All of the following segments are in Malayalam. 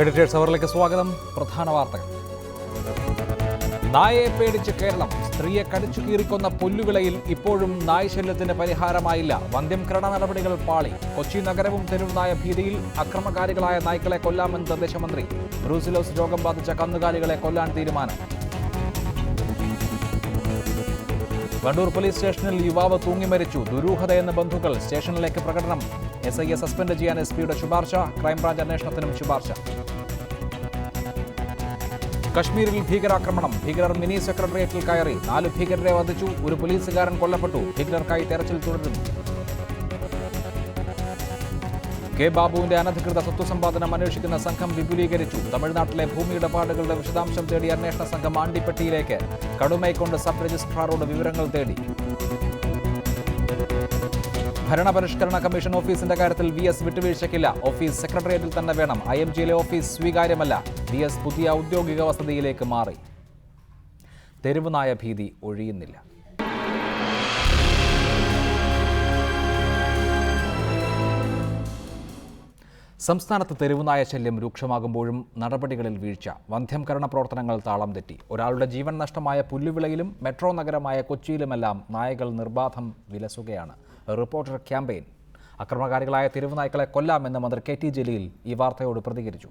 എഡിറ്റേഴ്സ് അവറിലേക്ക് സ്വാഗതം. പ്രധാന വാർത്തകൾ. നായയെ പേടിച്ച് കേരളം. സ്ത്രീയെ കടിച്ചു കീറിക്കൊന്ന പുല്ലുവിളയിൽ ഇപ്പോഴും നായ്ശല്യത്തിന് പരിഹാരമായില്ല. വന്ധ്യംകരണ നടപടികൾ പാളി. കൊച്ചി നഗരവും തെരുവുനായ ഭീതിയിൽ. അക്രമകാരികളായ നായ്ക്കളെ കൊല്ലാമെന്ന് നിർദ്ദേശമന്ത്രി. ബ്രൂസിലോസ് രോഗം ബാധിച്ച കന്നുകാലികളെ കൊല്ലാൻ തീരുമാനം. വണ്ടൂർ പോലീസ് സ്റ്റേഷനിൽ യുവാവ് തൂങ്ങി മരിച്ചു. ദുരൂഹതയെന്ന് ബന്ധുക്കൾ. സ്റ്റേഷനിലേക്ക് പ്രകടനം. SIയെ സസ്പെൻഡ് ചെയ്യാൻ SP-യുടെ ശുപാർശ. ക്രൈംബ്രാഞ്ച് അന്വേഷണത്തിനും ശുപാർശ. കശ്മീരിൽ ഭീകരാക്രമണം. ഭീകരർ മിനി സെക്രട്ടേറിയറ്റിൽ കയറി. 4 ഭീകരരെ വധിച്ചു. ഒരു പോലീസുകാരൻ കൊല്ലപ്പെട്ടു. ഭീകരർക്കായി തെരച്ചിൽ തുടരുന്നു. കെ ബാബുവിന്റെ അനധികൃത സ്വത്ത് സമ്പാദനം അന്വേഷിക്കുന്ന സംഘം വിപുലീകരിച്ചു. തമിഴ്നാട്ടിലെ ഭൂമി ഇടപാടുകളുടെ വിശദാംശം തേടി അന്വേഷണ സംഘം ആണ്ടിപ്പെട്ടിയിലേക്ക്. കടുമൈക്കൊണ്ട് സബ് രജിസ്ട്രാറോട് വിവരങ്ങൾ തേടി. ഭരണപരിഷ്കരണ കമ്മീഷൻ ഓഫീസിന്റെ കാര്യത്തിൽ VS വിട്ടുവീഴ്ചയ്ക്കില്ല. ഓഫീസ് സെക്രട്ടേറിയറ്റിൽ തന്നെ വേണം. IMGയിലെ ഓഫീസ് സ്വീകാര്യമല്ല. VS പുതിയ ഔദ്യോഗിക വസതിയിലേക്ക് മാറി. തെരുവുനായ ഭീതി ഒഴിയുന്നില്ല. സംസ്ഥാനത്ത് തെരുവുനായ ശല്യം രൂക്ഷമാകുമ്പോഴും നടപടികളിൽ വീഴ്ച. വന്ധ്യംകരണ പ്രവർത്തനങ്ങൾ താളം തെറ്റി. ഒരാളുടെ ജീവൻ നഷ്ടമായ പുല്ലുവിളയിലും മെട്രോ നഗരമായ കൊച്ചിയിലുമെല്ലാം നായകൾ നിർബാധം വിലസുകയാണ്. Reporter campaign. അക്രമകാരികളായ തെരുവുനായ്ക്കളെ കൊല്ലാമെന്ന് മന്ത്രി KT ജലീൽ ഈ വാർത്തയോട് പ്രതികരിച്ചു.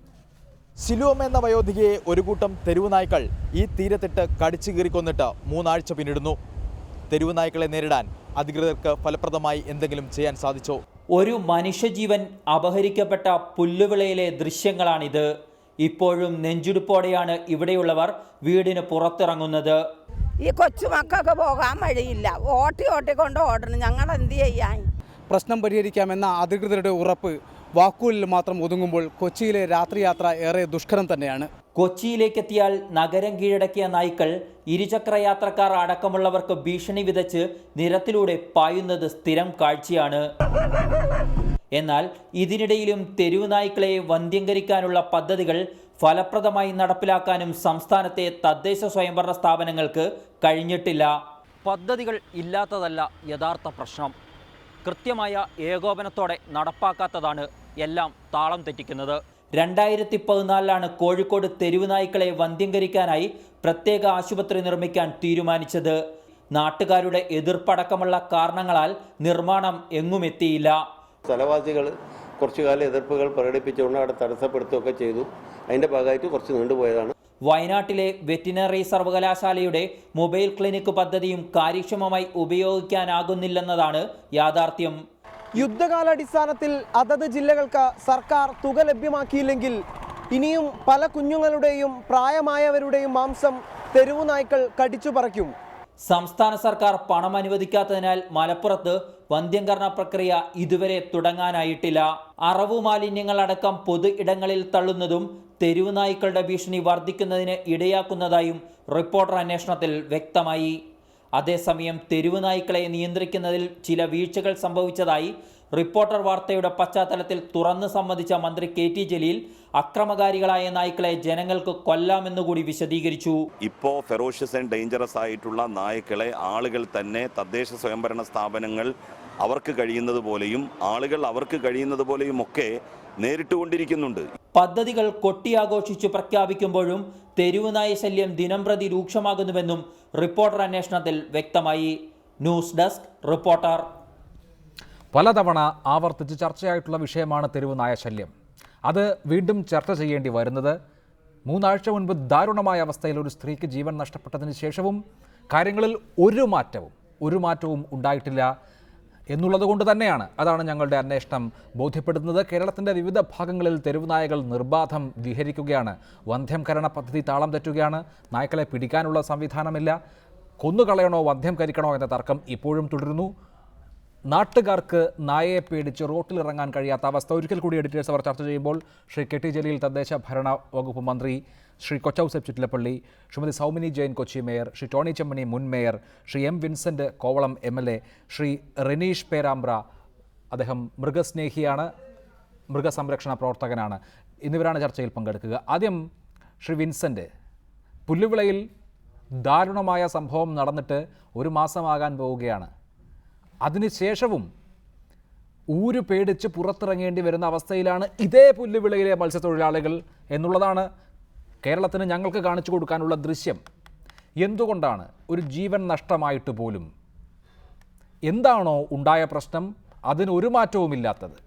സിലോം എന്ന വയോധികയെ ഒരു കൂട്ടം തെരുവുനായ്ക്കൾ ഈ തീരത്തിട്ട് കടിച്ചു കീറിക്കൊന്നിട്ട് 3 ആഴ്ച പിന്നിടുന്നു. തെരുവുനായ്ക്കളെ നേരിടാൻ അധികൃതർക്ക് ഫലപ്രദമായി എന്തെങ്കിലും ചെയ്യാൻ സാധിച്ചോ? ഒരു മനുഷ്യജീവൻ അപഹരിക്കപ്പെട്ട പുല്ലുവിളയിലെ ദൃശ്യങ്ങളാണിത്. ഇപ്പോഴും നെഞ്ചുടുപ്പോടെയാണ് ഇവിടെയുള്ളവർ വീടിന് പുറത്തിറങ്ങുന്നത്. ഈ കൊച്ചുമക്കൾക്ക് പോകാൻ വഴിയില്ല. ഓട്ടിക്കൊണ്ട് ഓടണം. ഞങ്ങൾ എന്ത് ചെയ്യാൻ? പ്രശ്നം പരിഹരിക്കാമെന്ന അധികൃതരുടെ ഉറപ്പ് വാക്കുകളിൽ മാത്രം ഒതുങ്ങുമ്പോൾ കൊച്ചിയിലെ രാത്രിയാത്ര ഏറെ ദുഷ്കരം തന്നെയാണ്. കൊച്ചിയിലേക്കെത്തിയാൽ നഗരം കീഴടക്കിയ നായ്ക്കൾ ഇരുചക്ര യാത്രക്കാർ അടക്കമുള്ളവർക്ക് ഭീഷണി വിതച്ച് നിരത്തിലൂടെ പായുന്നത് സ്ഥിരം കാഴ്ചയാണ്. എന്നാൽ ഇതിനിടയിലും തെരുവുനായ്ക്കളെ വന്ധ്യംകരിക്കാനുള്ള പദ്ധതികൾ ഫലപ്രദമായി നടപ്പിലാക്കാനും സംസ്ഥാനത്തെ തദ്ദേശ സ്വയംഭരണ സ്ഥാപനങ്ങൾക്ക് കഴിഞ്ഞിട്ടില്ല. പദ്ധതികൾ ഇല്ലാത്തതല്ല യഥാർത്ഥ പ്രശ്നം. കൃത്യമായ ഏകോപനത്തോടെ നടപ്പാക്കാത്തതാണ് എല്ലാം താളം തെറ്റിക്കുന്നത്. 2014 കോഴിക്കോട് തെരുവുനായ്ക്കളെ വന്ധ്യംകരിക്കാനായി പ്രത്യേക ആശുപത്രി നിർമ്മിക്കാൻ തീരുമാനിച്ചത്. നാട്ടുകാരുടെ എതിർപ്പടക്കമുള്ള കാരണങ്ങളാൽ നിർമ്മാണം എങ്ങുമെത്തിയില്ല. സ്ഥലവാസികൾ കുറച്ചു കാലം എതിർപ്പുകൾ പ്രകടിപ്പിച്ചുകൊണ്ട് അവിടെ തടസ്സപ്പെടുത്തുകയൊക്കെ ചെയ്തു. അതിൻ്റെ ഭാഗമായിട്ട് കുറച്ച് നീണ്ടുപോയതാണ്. വയനാട്ടിലെ വെറ്റിനറി സർവകലാശാലയുടെ മൊബൈൽ ക്ലിനിക്ക് പദ്ധതിയും കാര്യക്ഷമമായി ഉപയോഗിക്കാനാകുന്നില്ലെന്നതാണ് യാഥാർത്ഥ്യം. യുദ്ധകാലാടിസ്ഥാനത്തിൽ അതത് ജില്ലകൾക്ക് സർക്കാർ തുക ലഭ്യമാക്കിയില്ലെങ്കിൽ ഇനിയും പല കുഞ്ഞുങ്ങളുടെയും പ്രായമായവരുടെയും മാംസം തെരുവുനായ്ക്കൾ കടിച്ചു പറിക്കും. സംസ്ഥാന സർക്കാർ പണം അനുവദിക്കാത്തതിനാൽ മലപ്പുറത്ത് വന്ധ്യംകരണ പ്രക്രിയ ഇതുവരെ തുടങ്ങാനായിട്ടില്ല. അറവു മാലിന്യങ്ങളടക്കം പൊതു ഇടങ്ങളിൽ തള്ളുന്നതും തെരുവുനായ്ക്കളുടെ ഭീഷണി വർദ്ധിക്കുന്നതിന് ഇടയാക്കുന്നതായും റിപ്പോർട്ടർ അന്വേഷണത്തിൽ വ്യക്തമായി. അതേസമയം തെരുവുനായ്ക്കളെ നിയന്ത്രിക്കുന്നതിൽ ചില വീഴ്ചകൾ സംഭവിച്ചതായി റിപ്പോർട്ടർ വാർത്തയുടെ പശ്ചാത്തലത്തിൽ തുറന്നു സമ്മതിച്ച മന്ത്രി KT ജലീൽ അക്രമകാരികളായ നായ്ക്കളെ ജനങ്ങൾക്ക് കൊല്ലാമെന്നുകൂടി വിശദീകരിച്ചു. ഇപ്പോൾ ഫെറോഷ്യസ് ആൻഡ് ഡേഞ്ചറസ് ആയിട്ടുള്ള നായ്ക്കളെ ആളുകൾ തന്നെ തദ്ദേശ സ്വയംഭരണ സ്ഥാപനങ്ങൾ അവർക്ക് കഴിയുന്നത് പോലെയും ആളുകൾ അവർക്ക് കഴിയുന്നത് പോലെയും ഒക്കെ നേരിട്ടുകൊണ്ടിരിക്കുന്നുണ്ട്. പദ്ധതികൾ കൊട്ടിയാഘോഷിച്ചു പ്രഖ്യാപിക്കുമ്പോഴും തെരുവുനായ ശല്യം ദിനംപ്രതി രൂക്ഷമാകുന്നുവെന്നും റിപ്പോർട്ടർ അന്വേഷണത്തിൽ വ്യക്തമായി. News desk reporter. പലതവണ ആവർത്തിച്ച് ചർച്ചയായിട്ടുള്ള വിഷയമാണ് തെരുവുനായ ശല്യം. അത് വീണ്ടും ചർച്ച ചെയ്യേണ്ടി വരുന്നത് 3 ആഴ്ച മുൻപ് ദാരുണമായ അവസ്ഥയിൽ ഒരു സ്ത്രീക്ക് ജീവൻ നഷ്ടപ്പെട്ടതിന് ശേഷവും കാര്യങ്ങളിൽ ഒരു മാറ്റവും ഉണ്ടായിട്ടില്ല എന്നുള്ളത് കൊണ്ട് തന്നെയാണ്. അതാണ് ഞങ്ങളുടെ അന്വേഷണം ബോധ്യപ്പെടുത്തുന്നത്. കേരളത്തിൻ്റെ വിവിധ ഭാഗങ്ങളിൽ തെരുവുനായകൾ നിർബാധം വിഹരിക്കുകയാണ്. വന്ധ്യംകരണ പദ്ധതി താളം തെറ്റുകയാണ്. നായ്ക്കളെ പിടിക്കാനുള്ള സംവിധാനമില്ല. കൊന്നുകളയണോ വന്ധ്യംകരിക്കണോ എന്ന തർക്കം ഇപ്പോഴും തുടരുന്നു. നാട്ടുകാർക്ക് നായയെ പേടിച്ച് റോട്ടിലിറങ്ങാൻ കഴിയാത്ത അവസ്ഥ. ഒരിക്കൽ കൂടി എഡിറ്റേഴ്സ് അവർ ചർച്ച ചെയ്യുമ്പോൾ ശ്രീ KT ജലീൽ തദ്ദേശ ഭരണ വകുപ്പ് മന്ത്രി, ശ്രീ കൊച്ചൗസേപ്പ് ചിറ്റിലപ്പള്ളി, ശ്രീമതി സൗമിനി ജെയിൻ കൊച്ചി മേയർ, ശ്രീ ടോണി ചെമ്മണി മുൻ mayor, Shri M Vincent Kovalam MLA, Shri Reneesh Perambra, അദ്ദേഹം മൃഗസ്നേഹിയാണ്, മൃഗസംരക്ഷണ പ്രവർത്തകനാണ്, എന്നിവരാണ് ചർച്ചയിൽ പങ്കെടുക്കുക. ആദ്യം ശ്രീ വിൻസെൻ്റ്, പുല്ലുവിളയിൽ ദാരുണമായ സംഭവം നടന്നിട്ട് 1 മാസമാകാൻ പോവുകയാണ്. അതിനുശേഷവും ഊര് പേടിച്ച് പുറത്തിറങ്ങേണ്ടി വരുന്ന അവസ്ഥയിലാണ് ഇതേ പുല്ലുവിളയിലെ മത്സ്യത്തൊഴിലാളികൾ എന്നുള്ളതാണ് കേരളത്തിന് ഞങ്ങൾക്ക് കാണിച്ചു കൊടുക്കാനുള്ള ദൃശ്യം. എന്തുകൊണ്ടാണ് ഒരു ജീവൻ നഷ്ടമായിട്ട് പോലും എന്താണോ ഉണ്ടായ പ്രശ്നം അതിനൊരു മാറ്റവുമില്ലാത്തത്?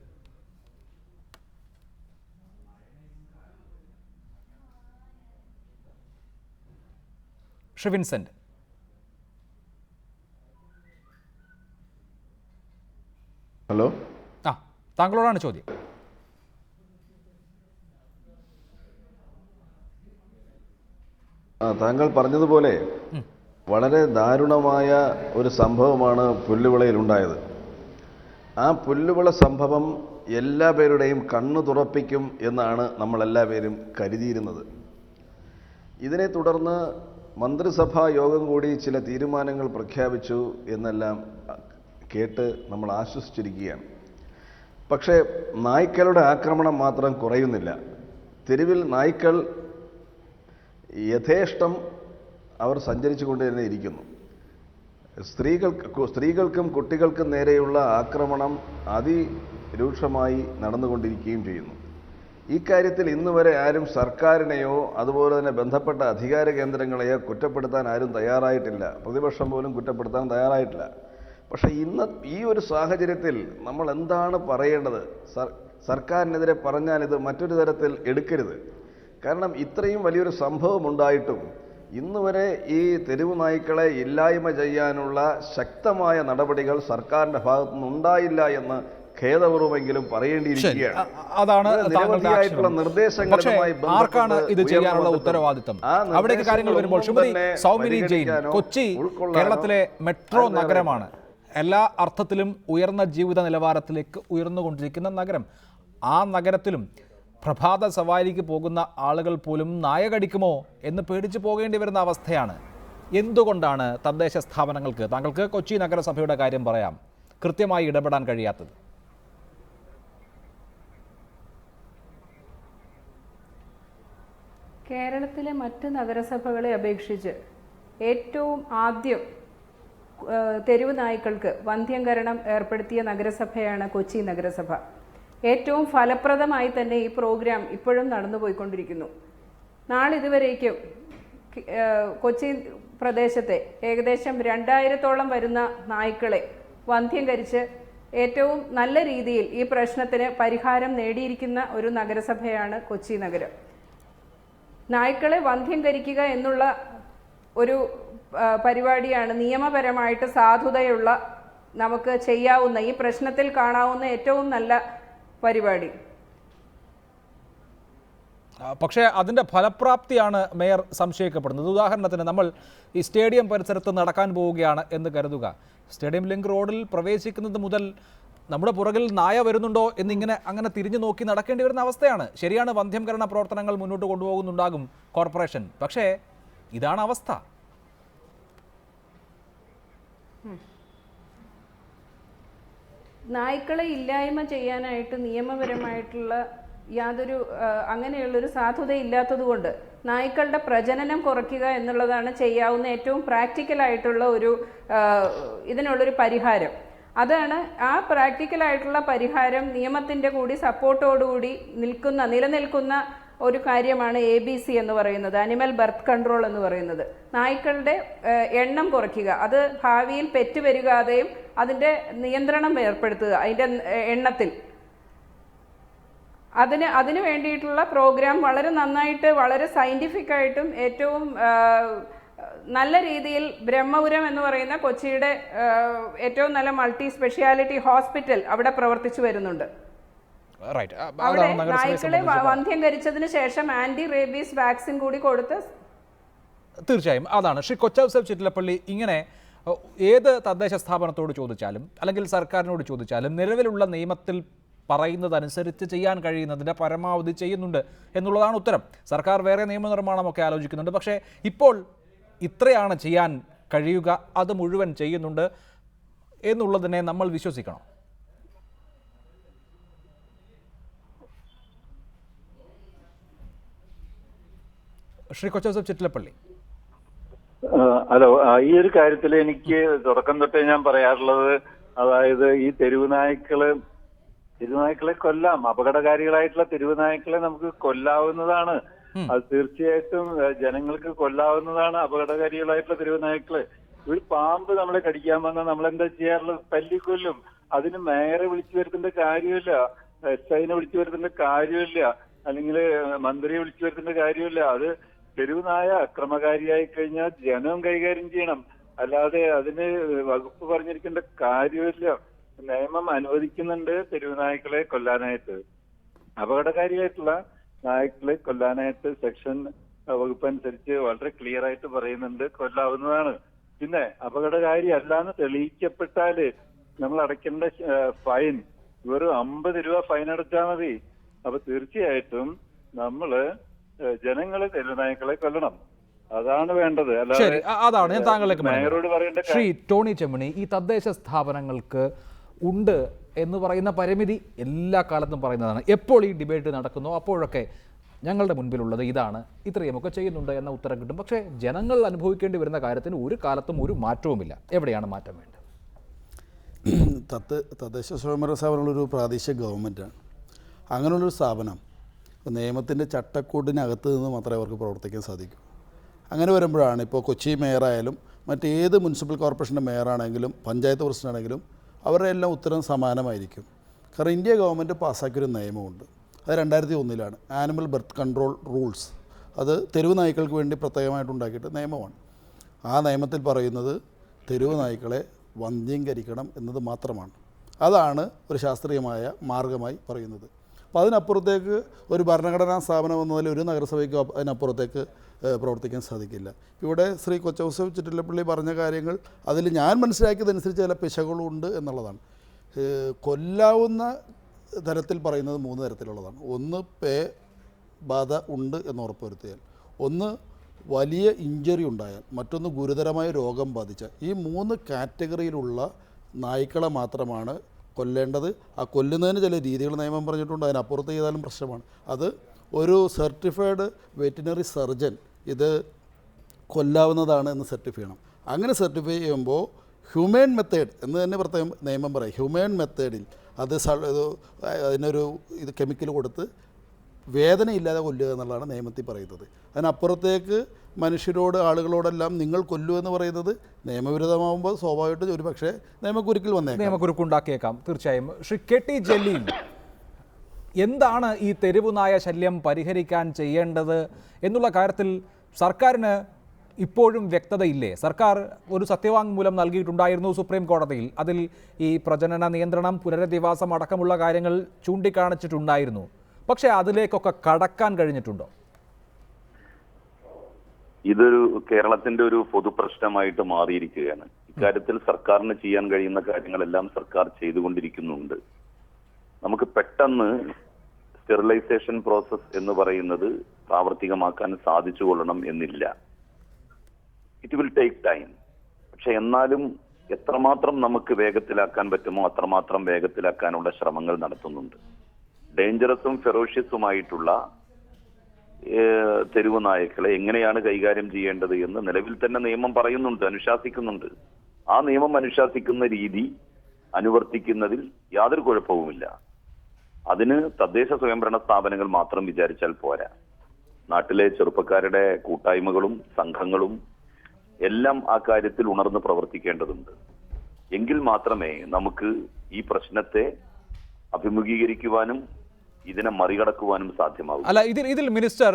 വിൻസെന്റ്, ഹലോ, താങ്കളോടാണ് ചോദ്യം. താങ്കൾ പറഞ്ഞതുപോലെ വളരെ ദാരുണമായ ഒരു സംഭവമാണ് പുല്ലുവിളയിലുണ്ടായത്. ആ പുല്ലുവിള സംഭവം എല്ലാ പേരുടെയും കണ്ണു തുറപ്പിക്കും എന്നാണ് നമ്മളെല്ലാവരും കരുതിയിരുന്നത്. ഇതിനെ തുടർന്ന് മന്ത്രിസഭാ യോഗം കൂടി ചില തീരുമാനങ്ങൾ പ്രഖ്യാപിച്ചു എന്നെല്ലാം കേട്ട് നമ്മൾ ആശ്വസിച്ചിരിക്കുകയാണ്. പക്ഷേ നായ്ക്കളുടെ ആക്രമണം മാത്രം കുറയുന്നില്ല. തെരുവിൽ നായ്ക്കൾ യഥേഷ്ടം അവർ സഞ്ചരിച്ചു കൊണ്ടുതന്നെ ഇരിക്കുന്നു. സ്ത്രീകൾക്കും കുട്ടികൾക്കും നേരെയുള്ള ആക്രമണം അതിരൂക്ഷമായി നടന്നുകൊണ്ടിരിക്കുകയും ചെയ്യുന്നു. ഈ കാര്യത്തിൽ ഇന്ന് വരെ ആരും സർക്കാരിനെയോ അതുപോലെ തന്നെ ബന്ധപ്പെട്ട അധികാര കേന്ദ്രങ്ങളെയോ കുറ്റപ്പെടുത്താൻ ആരും തയ്യാറായിട്ടില്ല. പ്രതിപക്ഷം പോലും കുറ്റപ്പെടുത്താൻ തയ്യാറായിട്ടില്ല. പക്ഷേ ഇന്ന് ഈ ഒരു സാഹചര്യത്തിൽ നമ്മൾ എന്താണ് പറയേണ്ടത്? സർക്കാരിനെതിരെ പറഞ്ഞാൽ ഇത് മറ്റൊരു തരത്തിൽ എടുക്കരുത്. കാരണം ഇത്രയും വലിയൊരു സംഭവം ഉണ്ടായിട്ടും ഇന്ന് വരെ ഈ തെരുവ് നായ്ക്കളെ ഇല്ലായ്മ ചെയ്യാനുള്ള ശക്തമായ നടപടികൾ സർക്കാരിന്റെ ഭാഗത്തുനിന്ന് ഉണ്ടായില്ല എന്ന് ഖേദപൂർവ്വമെങ്കിലും പറയേണ്ടിയിരിക്കുകയാണ്. അതാണ് നിരവധിയായിട്ടുള്ള നിർദ്ദേശങ്ങളുമായി ആർക്കാണ് ഇത് ചെയ്യാനുള്ള ഉത്തരവാദിത്തം? അവിടേക്ക് കാര്യങ്ങൾ വരുമ്പോൾ ശ്രീമതി സൗമിനി ജെയിൻ, കൊച്ചി കേരളത്തിലെ മെട്രോ നഗരമാണ്. എല്ലാ അർത്ഥത്തിലും ഉയർന്ന ജീവിത നിലവാരത്തിലേക്ക് ഉയർന്നുകൊണ്ടിരിക്കുന്ന നഗരം. ആ നഗരത്തിലും പ്രഭാത സവാരിക്ക് പോകുന്ന ആളുകൾ പോലും നായ കടിക്കുമോ എന്ന് പേടിച്ച് പോകേണ്ടി വരുന്ന അവസ്ഥയാണ്. എന്തുകൊണ്ടാണ് തദ്ദേശ സ്ഥാപനങ്ങൾക്ക്, താങ്കൾക്ക് കൊച്ചി നഗരസഭയുടെ കാര്യം പറയാം, കൃത്യമായി ഇടപെടാൻ കഴിയാത്തത്? കേരളത്തിലെ മറ്റ് നഗരസഭകളെ അപേക്ഷിച്ച് ഏറ്റവും ആദ്യം തെരുവ് നായ്ക്കൾക്ക് വന്ധ്യംകരണം ഏർപ്പെടുത്തിയ നഗരസഭയാണ് കൊച്ചി നഗരസഭ. ഏറ്റവും ഫലപ്രദമായി തന്നെ ഈ പ്രോഗ്രാം ഇപ്പോഴും നടന്നുപോയിക്കൊണ്ടിരിക്കുന്നു. നാളിതുവരേക്കും കൊച്ചി പ്രദേശത്തെ ഏകദേശം 2000-ഓളം വരുന്ന നായ്ക്കളെ വന്ധ്യംകരിച്ച് ഏറ്റവും നല്ല രീതിയിൽ ഈ പ്രശ്നത്തിന് പരിഹാരം നേടിയിരിക്കുന്ന ഒരു നഗരസഭയാണ് കൊച്ചി നഗരം. നായ്ക്കളെ വന്ധ്യംകരിക്കുക എന്നുള്ള ഒരു പരിപാടിയാണ് നിയമപരമായിട്ട് സാധുതയുള്ള, നമുക്ക് ചെയ്യാവുന്ന, ഈ പ്രശ്നത്തിൽ കാണാവുന്ന ഏറ്റവും നല്ല പരിപാടി. പക്ഷേ അതിൻ്റെ ഫലപ്രാപ്തിയാണ് മേയർ സംശയിക്കപ്പെടുന്നത്. ഉദാഹരണത്തിന് നമ്മൾ ഈ സ്റ്റേഡിയം പരിസരത്ത് നടക്കാൻ പോവുകയാണ് എന്ന് കരുതുക. സ്റ്റേഡിയം ലിങ്ക് റോഡിൽ പ്രവേശിക്കുന്നത് മുതൽ നമ്മുടെ പുറകിൽ നായ വരുന്നുണ്ടോ എന്നിങ്ങനെ അങ്ങനെ തിരിഞ്ഞു നോക്കി നടക്കേണ്ടി വരുന്ന അവസ്ഥയാണ്. ശരിയാണ്, വന്ധ്യംകരണ പ്രവർത്തനങ്ങൾ മുന്നോട്ട് കൊണ്ടുപോകുന്നുണ്ടാകും കോർപ്പറേഷൻ. പക്ഷേ ഇതാണ് അവസ്ഥ. നായ്ക്കളെ ഇല്ലായ്മ ചെയ്യാനായിട്ട് നിയമപരമായിട്ടുള്ള യാതൊരു അങ്ങനെയുള്ളൊരു സാധുതയില്ലാത്തത് കൊണ്ട് നായ്ക്കളുടെ പ്രജനനം കുറയ്ക്കുക എന്നുള്ളതാണ് ചെയ്യാവുന്ന ഏറ്റവും പ്രാക്ടിക്കലായിട്ടുള്ള ഒരു ഇതിനുള്ളൊരു പരിഹാരം. അതാണ് ആ പ്രാക്ടിക്കലായിട്ടുള്ള പരിഹാരം. നിയമത്തിൻ്റെ കൂടി സപ്പോർട്ടോടുകൂടി നിലനിൽക്കുന്ന ഒരു കാര്യമാണ് ABC എന്ന് പറയുന്നത്, അനിമൽ ബർത്ത് കൺട്രോൾ എന്ന് പറയുന്നത്. നായ്ക്കളുടെ എണ്ണം കുറയ്ക്കുക, അത് ഭാവിയിൽ പെറ്റുവരുകാതെയും അതിൻ്റെ നിയന്ത്രണം ഏർപ്പെടുത്തുക അതിൻ്റെ എണ്ണത്തിൽ. അതിന് വേണ്ടിയിട്ടുള്ള പ്രോഗ്രാം വളരെ നന്നായിട്ട്, വളരെ സയൻറ്റിഫിക് ആയിട്ടും ഏറ്റവും നല്ല രീതിയിൽ ബ്രഹ്മപുരം എന്ന് പറയുന്ന കൊച്ചിയുടെ ഏറ്റവും നല്ല മൾട്ടി സ്പെഷ്യാലിറ്റി ഹോസ്പിറ്റൽ അവിടെ പ്രവർത്തിച്ചു വരുന്നുണ്ട്. അവിടെ നായ്ക്കളെ വന്ധ്യംകരിച്ചതിന് ശേഷം ആന്റി റേബീസ് വാക്സിൻ കൂടി കൊടുത്ത്. തീർച്ചയായും അതാണ് ശ്രീ കൊച്ചൗസേപ്പ് ചിറ്റിലപ്പള്ളി. ഇങ്ങനെ ഏത് തദ്ദേശ സ്ഥാപനത്തോട് ചോദിച്ചാലും അല്ലെങ്കിൽ സർക്കാരിനോട് ചോദിച്ചാലും നിലവിലുള്ള നിയമത്തിൽ പറയുന്നതനുസരിച്ച് ചെയ്യാൻ കഴിയുന്നതിൻ്റെ പരമാവധി ചെയ്യുന്നുണ്ട് എന്നുള്ളതാണ് ഉത്തരം. സർക്കാർ വേറെ നിയമനിർമ്മാണമൊക്കെ ആലോചിക്കുന്നുണ്ട്. പക്ഷേ ഇപ്പോൾ ഇത്രയാണ് ചെയ്യാൻ കഴിയുക, അത് മുഴുവൻ ചെയ്യുന്നുണ്ട് എന്നുള്ളതിനെ നമ്മൾ വിശ്വസിക്കണം. ശ്രീ കൊച്ചൗസേപ്പ് ചിറ്റിലപ്പള്ളി. ഹലോ, ഈ ഒരു കാര്യത്തിൽ എനിക്ക് തുടക്കം തൊട്ടേ ഞാൻ പറയാറുള്ളത്, അതായത് ഈ തെരുവ് നായ്ക്കള് തെരുവുനായ്ക്കളെ കൊല്ലാം. അപകടകാരികളായിട്ടുള്ള തെരുവുനായ്ക്കളെ നമുക്ക് കൊല്ലാവുന്നതാണ്. അത് തീർച്ചയായിട്ടും ജനങ്ങൾക്ക് കൊല്ലാവുന്നതാണ് അപകടകാരികളായിട്ടുള്ള തെരുവുനായ്ക്കളെ. ഒരു പാമ്പ് നമ്മളെ കടിക്കാൻ വന്നാൽ നമ്മളെന്താ ചെയ്യാറുള്ളത്? തല്ലിക്കൊല്ലും. അതിന് മേയറെ വിളിച്ചു വരുത്തേണ്ട കാര്യമില്ല, SIനെ വിളിച്ചു വരുത്തേണ്ട കാര്യമില്ല, അല്ലെങ്കിൽ മന്ത്രിയെ വിളിച്ചു വരുത്തേണ്ട കാര്യമില്ല. അത് തെരുവുനായ അക്രമകാരിയായി കഴിഞ്ഞാൽ ജനം കൈകാര്യം ചെയ്യണം, അല്ലാതെ അതിന് വകുപ്പ് പറഞ്ഞിരിക്കേണ്ട കാര്യമില്ല. നിയമം അനുവദിക്കുന്നുണ്ട് തെരുവുനായ്ക്കളെ കൊല്ലാനായിട്ട്. അപകടകാരിയായിട്ടുള്ള നായ്ക്കളെ കൊല്ലാനായിട്ട് സെക്ഷൻ വകുപ്പ് അനുസരിച്ച് വളരെ ക്ലിയർ ആയിട്ട് പറയുന്നുണ്ട്, കൊല്ലാവുന്നതാണ്. പിന്നെ അപകടകാരി അല്ലാന്ന് തെളിയിക്കപ്പെട്ടാല് നമ്മൾ അടയ്ക്കേണ്ട ഫൈൻ വെറും 50 രൂപ ഫൈൻ അടച്ചാൽ മതി. അപ്പൊ തീർച്ചയായിട്ടും നമ്മള് ജനങ്ങള് തെരുവുനായ്ക്കളെ കൊല്ലണം, അതാണ് വേണ്ടത്. ശരി, അതാണ് ഞാൻ താങ്കളിലേക്ക് മേയറോട് പറയേണ്ട. ശ്രീ ടോണി ചെമ്മണി, ഈ തദ്ദേശ സ്ഥാപനങ്ങൾക്ക് ഉണ്ട് എന്ന് പറയുന്ന പരിമിതി എല്ലാ കാലത്തും പറയുന്നതാണ്. എപ്പോൾ ഈ ഡിബേറ്റ് നടക്കുന്നോ അപ്പോഴൊക്കെ ഞങ്ങളുടെ മുൻപിലുള്ളത് ഇതാണ്, ഇത്രയുമൊക്കെ ചെയ്യുന്നുണ്ട് എന്ന ഉത്തരം കിട്ടും. പക്ഷേ ജനങ്ങൾ അനുഭവിക്കേണ്ടി വരുന്ന കാര്യത്തിന് ഒരു കാലത്തും ഒരു മാറ്റവുമില്ല. എവിടെയാണ് മാറ്റം വേണ്ടത്? തദ്ദേശ സ്വയംഭരണ സ്ഥാപനങ്ങളൊരു പ്രാദേശിക ഗവൺമെൻറ്റാണ്. അങ്ങനെയുള്ളൊരു സ്ഥാപനം നിയമത്തിൻ്റെ ചട്ടക്കൂടിനകത്ത് നിന്ന് മാത്രമേ അവർക്ക് പ്രവർത്തിക്കാൻ സാധിക്കൂ. അങ്ങനെ വരുമ്പോഴാണ് ഇപ്പോൾ കൊച്ചി മേയറായാലും മറ്റേത് മുനിസിപ്പൽ കോർപ്പറേഷൻ്റെ മേയറാണെങ്കിലും പഞ്ചായത്ത് പ്രസിഡൻ്റാണെങ്കിലും അവരുടെ എല്ലാം ഉത്തരം സമാനമായിരിക്കും. കാരണം ഇന്ത്യ ഗവൺമെൻറ് പാസ്സാക്കിയൊരു നിയമമുണ്ട്, അത് 2001 ആനിമൽ ബർത്ത് കൺട്രോൾ റൂൾസ്. അത് തെരുവ് നായ്ക്കൾക്ക് വേണ്ടി പ്രത്യേകമായിട്ടുണ്ടാക്കിയിട്ട് നിയമമാണ്. ആ നിയമത്തിൽ പറയുന്നത് തെരുവ് നായ്ക്കളെ വന്ധ്യീകരിക്കണം എന്നത് മാത്രമാണ്. അതാണ് ഒരു ശാസ്ത്രീയമായ മാർഗമായി പറയുന്നത്. അപ്പോൾ അതിനപ്പുറത്തേക്ക് ഒരു ഭരണഘടനാ സ്ഥാപനം എന്നതിൽ ഒരു നഗരസഭയ്ക്ക് അതിനപ്പുറത്തേക്ക് പ്രവർത്തിക്കാൻ സാധിക്കില്ല. ഇവിടെ ശ്രീ കൊച്ചൗസഫ് ചിറ്റിലപ്പള്ളി പറഞ്ഞ കാര്യങ്ങൾ അതിൽ ഞാൻ മനസ്സിലാക്കിയതനുസരിച്ച് ചില പിശകുകളുണ്ട് എന്നുള്ളതാണ്. കൊല്ലാവുന്ന തരത്തിൽ പറയുന്നത് 3 തരത്തിലുള്ളതാണ്. ഒന്ന് ബാധ ഉണ്ട് എന്ന് ഉറപ്പുവരുത്തിയാൽ, ഒന്ന് വലിയ ഇഞ്ചറി ഉണ്ടായാൽ, മറ്റൊന്ന് ഗുരുതരമായ രോഗം ബാധിച്ചാൽ. ഈ 3 കാറ്റഗറിയിലുള്ള നായ്ക്കളെ മാത്രമാണ് കൊല്ലേണ്ടത്. ആ കൊല്ലുന്നതിന് ചില രീതികൾ നിയമം പറഞ്ഞിട്ടുണ്ട്, അതിനപ്പുറത്ത് ചെയ്താലും പ്രശ്നമാണ്. അത് ഒരു സർട്ടിഫൈഡ് വെറ്റിനറി സർജൻ ഇത് കൊല്ലാവുന്നതാണ് എന്ന് സർട്ടിഫൈ ചെയ്യണം. അങ്ങനെ സർട്ടിഫൈ ചെയ്യുമ്പോൾ ഹ്യൂമൻ മെത്തേഡ് എന്ന് തന്നെ പ്രത്യേകം നിയമം പറയും. ഹ്യൂമൻ മെത്തേഡിൽ അത് അതിനൊരു കെമിക്കൽ കൊടുത്ത് വേദനയില്ലാതെ കൊല്ലുക എന്നുള്ളതാണ് നിയമത്തിൽ പറയുന്നത്. അതിനപ്പുറത്തേക്ക് മനുഷ്യരോട് ആളുകളോടെല്ലാം നിങ്ങൾ കൊല്ലൂ എന്ന് പറയുന്നത് നിയമവിരുദ്ധമാകുമ്പോൾ സ്വാഭാവികമായിട്ടും ഒരു പക്ഷേ നിയമക്കുരുക്കിൽ വന്നേക്കാം, നിയമക്കുരുക്കുണ്ടാക്കിയേക്കാം. തീർച്ചയായും. ശ്രീ KT ജലീൽ, എന്താണ് ഈ തെരുവ് നായ ശല്യം പരിഹരിക്കാൻ ചെയ്യേണ്ടത് എന്നുള്ള കാര്യത്തിൽ സർക്കാരിന് ഇപ്പോഴും വ്യക്തതയില്ലേ? സർക്കാർ ഒരു സത്യവാങ്മൂലം നൽകിയിട്ടുണ്ടായിരുന്നു സുപ്രീം കോടതിയിൽ. അതിൽ ഈ പ്രജനന നിയന്ത്രണം, പുനരധിവാസം അടക്കമുള്ള കാര്യങ്ങൾ ചൂണ്ടിക്കാണിച്ചിട്ടുണ്ടായിരുന്നു. പക്ഷേ അതിലേക്കൊക്കെ കടക്കാൻ കഴിഞ്ഞിട്ടുണ്ടോ? ഇതൊരു കേരളത്തിന്റെ ഒരു പൊതുപ്രശ്നമായിട്ട് മാറിയിരിക്കുകയാണ്. ഇക്കാര്യത്തിൽ സർക്കാരിന് ചെയ്യാൻ കഴിയുന്ന കാര്യങ്ങളെല്ലാം സർക്കാർ ചെയ്തുകൊണ്ടിരിക്കുന്നുണ്ട്. നമുക്ക് പെട്ടെന്ന് സ്റ്റെറിലൈസേഷൻ പ്രോസസ് എന്ന് പറയുന്നത് പ്രാവർത്തികമാക്കാൻ സാധിച്ചു കൊള്ളണം എന്നില്ല. It will take time. പക്ഷെ എന്നാലും എത്രമാത്രം നമുക്ക് വേഗത്തിലാക്കാൻ പറ്റുമോ അത്രമാത്രം വേഗത്തിലാക്കാനുള്ള ശ്രമങ്ങൾ നടത്തുന്നുണ്ട്. ഡേഞ്ചറസും ഫെറോഷ്യസുമായിട്ടുള്ള തെരുവ് നായ്ക്കളെ എങ്ങനെയാണ് കൈകാര്യം ചെയ്യേണ്ടത് എന്ന് നിലവിൽ തന്നെ നിയമം പറയുന്നുണ്ട്, അനുശാസിക്കുന്നുണ്ട്. ആ നിയമം അനുശാസിക്കുന്ന രീതി അനുവർത്തിക്കുന്നതിൽ യാതൊരു കുഴപ്പവുമില്ല. അതിന് തദ്ദേശ സ്വയംഭരണ സ്ഥാപനങ്ങൾ മാത്രം വിചാരിച്ചാൽ പോരാ. നാട്ടിലെ ചെറുപ്പക്കാരുടെ കൂട്ടായ്മകളും സംഘങ്ങളും എല്ലാം ആ കാര്യത്തിൽ ഉണർന്ന് പ്രവർത്തിക്കേണ്ടതുണ്ട്. എങ്കിൽ മാത്രമേ നമുക്ക് ഈ പ്രശ്നത്തെ അഭിമുഖീകരിക്കുവാനും ഇതിനെ മറികടക്കുവാനും സാധ്യമാകും. അല്ല, ഇതിൽ മിനിസ്റ്റർ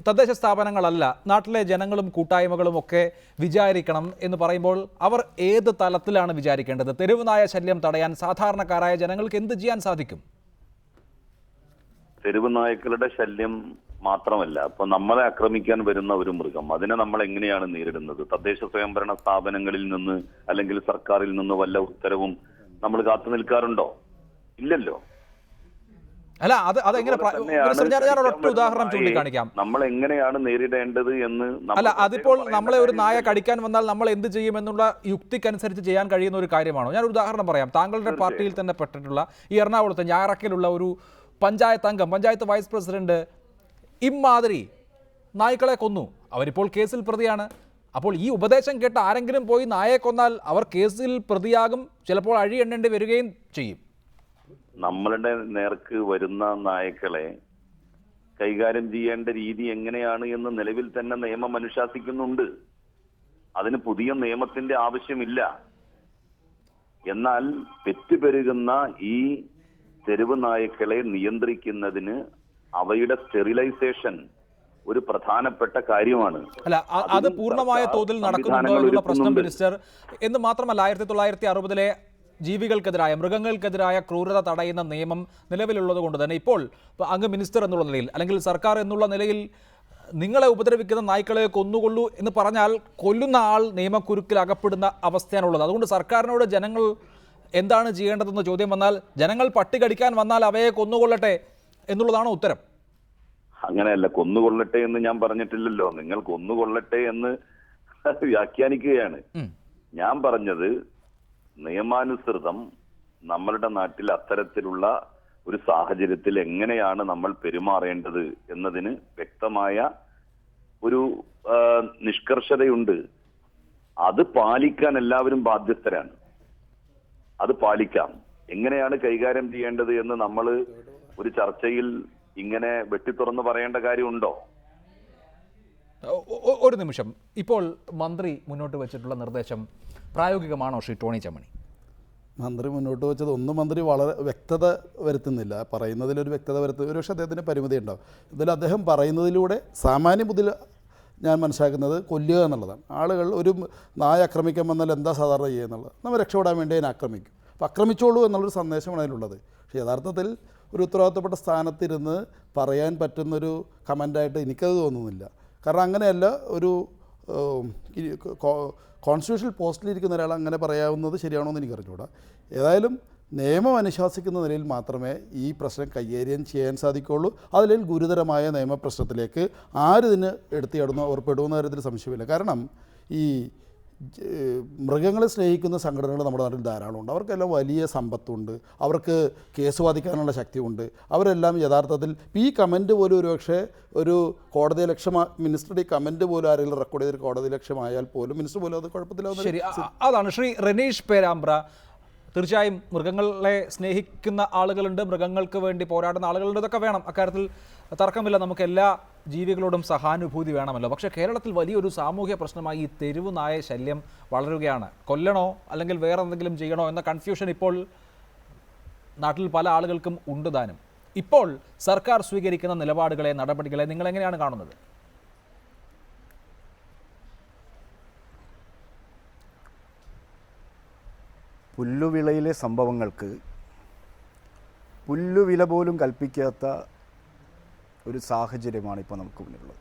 തദ്ദേശ സ്ഥാപനങ്ങളല്ല, നാട്ടിലെ ജനങ്ങളും കൂട്ടായ്മകളും ഒക്കെ വിചാരിക്കണം എന്ന് പറയുമ്പോൾ അവർ ഏത് തലത്തിലാണ് വിചാരിക്കേണ്ടത്? തെരുവ് നായ ശല്യം തടയാൻ സാധാരണക്കാരായ ജനങ്ങൾക്ക് എന്ത് ചെയ്യാൻ സാധിക്കും? തെരുവ് നായ്ക്കളുടെ ശല്യം മാത്രമല്ല, ഇപ്പൊ നമ്മളെ ആക്രമിക്കാൻ വരുന്ന ഒരു മൃഗം, അതിനെ നമ്മൾ എങ്ങനെയാണ് നേരിടുന്നത്? തദ്ദേശ സ്വയംഭരണ സ്ഥാപനങ്ങളിൽ നിന്ന് അല്ലെങ്കിൽ സർക്കാരിൽ നിന്ന് വല്ല ഉത്തരവും നമ്മൾ കാത്തു നിൽക്കാറുണ്ടോ? ഇല്ലല്ലോ. അല്ല, അതെങ്ങനെ? ഒറ്റ ഉദാഹരണം ചൂണ്ടിക്കാണിക്കാം. നമ്മൾ എങ്ങനെയാണ് നേരിടേണ്ടത് എന്ന്. അല്ല, അതിപ്പോൾ നമ്മളെ ഒരു നായ കടിക്കാൻ വന്നാൽ നമ്മൾ എന്ത് ചെയ്യും എന്നുള്ള യുക്തിക്കനുസരിച്ച് ചെയ്യാൻ കഴിയുന്ന ഒരു കാര്യമാണോ? ഞാനൊരു ഉദാഹരണം പറയാം. താങ്കളുടെ പാർട്ടിയിൽ തന്നെ പെട്ടിട്ടുള്ള ഈ എറണാകുളത്ത് ഞാറക്കലുള്ള ഒരു പഞ്ചായത്ത് അംഗം, പഞ്ചായത്ത് വൈസ് പ്രസിഡന്റ് ഇമ്മാതിരി നായ്ക്കളെ കൊന്നു. അവരിപ്പോൾ കേസിൽ പ്രതിയാണ്. അപ്പോൾ ഈ ഉപദേശം കേട്ട് ആരെങ്കിലും പോയി നായയെ കൊന്നാൽ അവർ കേസിൽ പ്രതിയാകും, ചിലപ്പോൾ അഴി എണ്ണേണ്ടി വരികയും ചെയ്യും. നമ്മളുടെ നേർക്ക് വരുന്ന നായ്ക്കളെ കൈകാര്യം ചെയ്യേണ്ട രീതി എങ്ങനെയാണ് എന്ന് നിലവിൽ തന്നെ നിയമം അനുശാസിക്കുന്നുണ്ട്. അതിന് പുതിയ നിയമത്തിന്റെ ആവശ്യമില്ല. എന്നാൽ പെറ്റുപെരുകുന്ന ഈ തെരുവ് നായ്ക്കളെ നിയന്ത്രിക്കുന്നതിന് അവയുടെ സ്റ്റെറിലൈസേഷൻ ഒരു പ്രധാനപ്പെട്ട കാര്യമാണ്. അല്ല, അത് പൂർണ്ണമായ തോതിൽ നടക്കുന്നുണ്ടോ എന്നുള്ള പ്രശ്നം മിനിസ്റ്റർ എന്ന് മാത്രമല്ല, 1960 ജീവികൾക്കെതിരായ മൃഗങ്ങൾക്കെതിരായ ക്രൂരത തടയുന്ന നിയമം നിലവിലുള്ളത് കൊണ്ട് തന്നെ ഇപ്പോൾ അങ്ങ് മിനിസ്റ്റർ എന്നുള്ള നിലയിൽ അല്ലെങ്കിൽ സർക്കാർ എന്നുള്ള നിലയിൽ നിങ്ങളെ ഉപദ്രവിക്കുന്ന നായ്ക്കളെ കൊന്നുകൊള്ളൂ എന്ന് പറഞ്ഞാൽ കൊല്ലുന്ന ആൾ നിയമക്കുരുക്കിൽ അകപ്പെടുന്ന അവസ്ഥയാണുള്ളത്. അതുകൊണ്ട് സർക്കാരിനോട് ജനങ്ങൾ എന്താണ് ചെയ്യേണ്ടതെന്ന് ചോദ്യം വന്നാൽ ജനങ്ങൾ പട്ടി കടിക്കാൻ വന്നാൽ അവയെ കൊന്നുകൊള്ളട്ടെ എന്നുള്ളതാണ് ഉത്തരം. അങ്ങനെയല്ല, കൊന്നുകൊള്ളട്ടെ എന്ന് ഞാൻ പറഞ്ഞിട്ടില്ലല്ലോ. നിങ്ങൾ കൊന്നുകൊള്ളട്ടെ എന്ന് വ്യാഖ്യാനിക്കുകയാണ്. ഞാൻ പറഞ്ഞത് നിയമാനുസൃതം നമ്മളുടെ നാട്ടിൽ അത്തരത്തിലുള്ള ഒരു സാഹചര്യത്തിൽ എങ്ങനെയാണ് നമ്മൾ പെരുമാറേണ്ടത് എന്നതിന് വ്യക്തമായ ഒരു നിഷ്കർഷതയുണ്ട്. അത് പാലിക്കാൻ എല്ലാവരും ബാധ്യസ്ഥരാണ്. അത് പാലിക്കാം. എങ്ങനെയാണ് കൈകാര്യം ചെയ്യേണ്ടത് എന്ന് നമ്മൾ ഒരു ചർച്ചയിൽ ഇങ്ങനെ വെട്ടിത്തുറന്ന് പറയേണ്ട കാര്യമുണ്ടോ? ഒരു നിമിഷം. ഇപ്പോൾ മന്ത്രി മുന്നോട്ട് വെച്ചിട്ടുള്ള നിർദ്ദേശം പ്രായോഗികമാണോ ശ്രീ ടോണി ചമ്മണി? മന്ത്രി മുന്നോട്ട് വെച്ചത് മന്ത്രി വളരെ വ്യക്തത വരുത്തുന്നില്ല. പറയുന്നതിലൊരു വ്യക്തത വരുത്തുന്ന ഒരുപക്ഷെ അദ്ദേഹത്തിൻ്റെ പരിമിതി ഉണ്ടാവും. ഇതിൽ അദ്ദേഹം പറയുന്നതിലൂടെ സാമാന്യ ബുദ്ധിയിൽ ഞാൻ മനസ്സിലാക്കുന്നത് കൊല്ലുക എന്നുള്ളതാണ്. ആളുകൾ ഒരു നായ ആക്രമിക്കാൻ വന്നാൽ എന്താ സാധാരണ ചെയ്യുക എന്നുള്ളത്, നമ്മൾ രക്ഷപ്പെടാൻ വേണ്ടി അതിനെ ആക്രമിക്കും. അപ്പോൾ ആക്രമിച്ചോളൂ എന്നുള്ളൊരു സന്ദേശമാണ് അതിലുള്ളത്. പക്ഷേ യഥാർത്ഥത്തിൽ ഒരു ഉത്തരവാദിത്തപ്പെട്ട സ്ഥാനത്തിരുന്ന് പറയാൻ പറ്റുന്നൊരു കമൻ്റായിട്ട് എനിക്കത് തോന്നുന്നില്ല. കാരണം അങ്ങനെയല്ല, ഒരു കോൺസ്റ്റിറ്റ്യൂഷണൽ പോസ്റ്റിലിരിക്കുന്ന ഒരാൾ അങ്ങനെ പറയാവുന്നത് ശരിയാണോ എന്ന് എനിക്കറിഞ്ഞൂടാ. ഏതായാലും നിയമം അനുശാസിക്കുന്ന നിലയിൽ മാത്രമേ ഈ പ്രശ്നം കൈകാര്യം ചെയ്യാൻ സാധിക്കുകയുള്ളൂ. അതിൽ ഗുരുതരമായ നിയമപ്രശ്നത്തിലേക്ക് ആരിതിന് എടുത്തിടുന്നോ ഉറപ്പെടുന്ന കാര്യത്തിൽ സംശയമില്ല. കാരണം ഈ മൃഗങ്ങളെ സ്നേഹിക്കുന്ന സംഘടനകൾ നമ്മുടെ നാട്ടിൽ ധാരാളമുണ്ട്. അവർക്കെല്ലാം വലിയ സമ്പത്തുണ്ട്, അവർക്ക് കേസ് വാദിക്കാനുള്ള ശക്തിയുണ്ട്. അവരെല്ലാം യഥാർത്ഥത്തിൽ ഈ കമൻറ്റ് പോലും ഒരുപക്ഷെ ഒരു കോടതി ലക്ഷ്യമാ മിനിസ്റ്ററുടെ ഈ കമൻറ്റ് പോലും ആരെങ്കിലും റെക്കോർഡ് ചെയ്തൊരു കോടതി ലക്ഷ്യമായാൽ പോലും മിനിസ്റ്റർ പോലും അത് കുഴപ്പത്തിലാവുന്ന. ശരി, അതാണ് ശ്രീ റനീഷ് പേരാമ്പ്ര. തീർച്ചയായും മൃഗങ്ങളെ സ്നേഹിക്കുന്ന ആളുകളുണ്ട്, മൃഗങ്ങൾക്ക് വേണ്ടി പോരാടുന്ന ആളുകളുണ്ട്, ഇതൊക്കെ വേണം, അക്കാര്യത്തിൽ തർക്കമില്ല. നമുക്ക് എല്ലാ ജീവികളോടും സഹാനുഭൂതി വേണമല്ലോ. പക്ഷേ കേരളത്തിൽ വലിയൊരു സാമൂഹ്യ പ്രശ്നമായി ഈ തെരുവ് നായ ശല്യം വളരുകയാണ്. കൊല്ലണോ അല്ലെങ്കിൽ വേറെ എന്തെങ്കിലും ചെയ്യണോ എന്ന കൺഫ്യൂഷൻ ഇപ്പോൾ നാട്ടിൽ പല ആളുകൾക്കും ഉണ്ട് താനും. ഇപ്പോൾ സർക്കാർ സ്വീകരിക്കുന്ന നിലപാടുകളെ, നടപടികളെ നിങ്ങൾ എങ്ങനെയാണ് കാണുന്നത്? പുല്ലുവിളയിലെ സംഭവങ്ങൾക്ക് പുല്ലുവില പോലും കൽപ്പിക്കാത്ത ഒരു സാഹചര്യമാണ് ഇപ്പോൾ നമുക്ക് മുന്നിലുള്ളത്.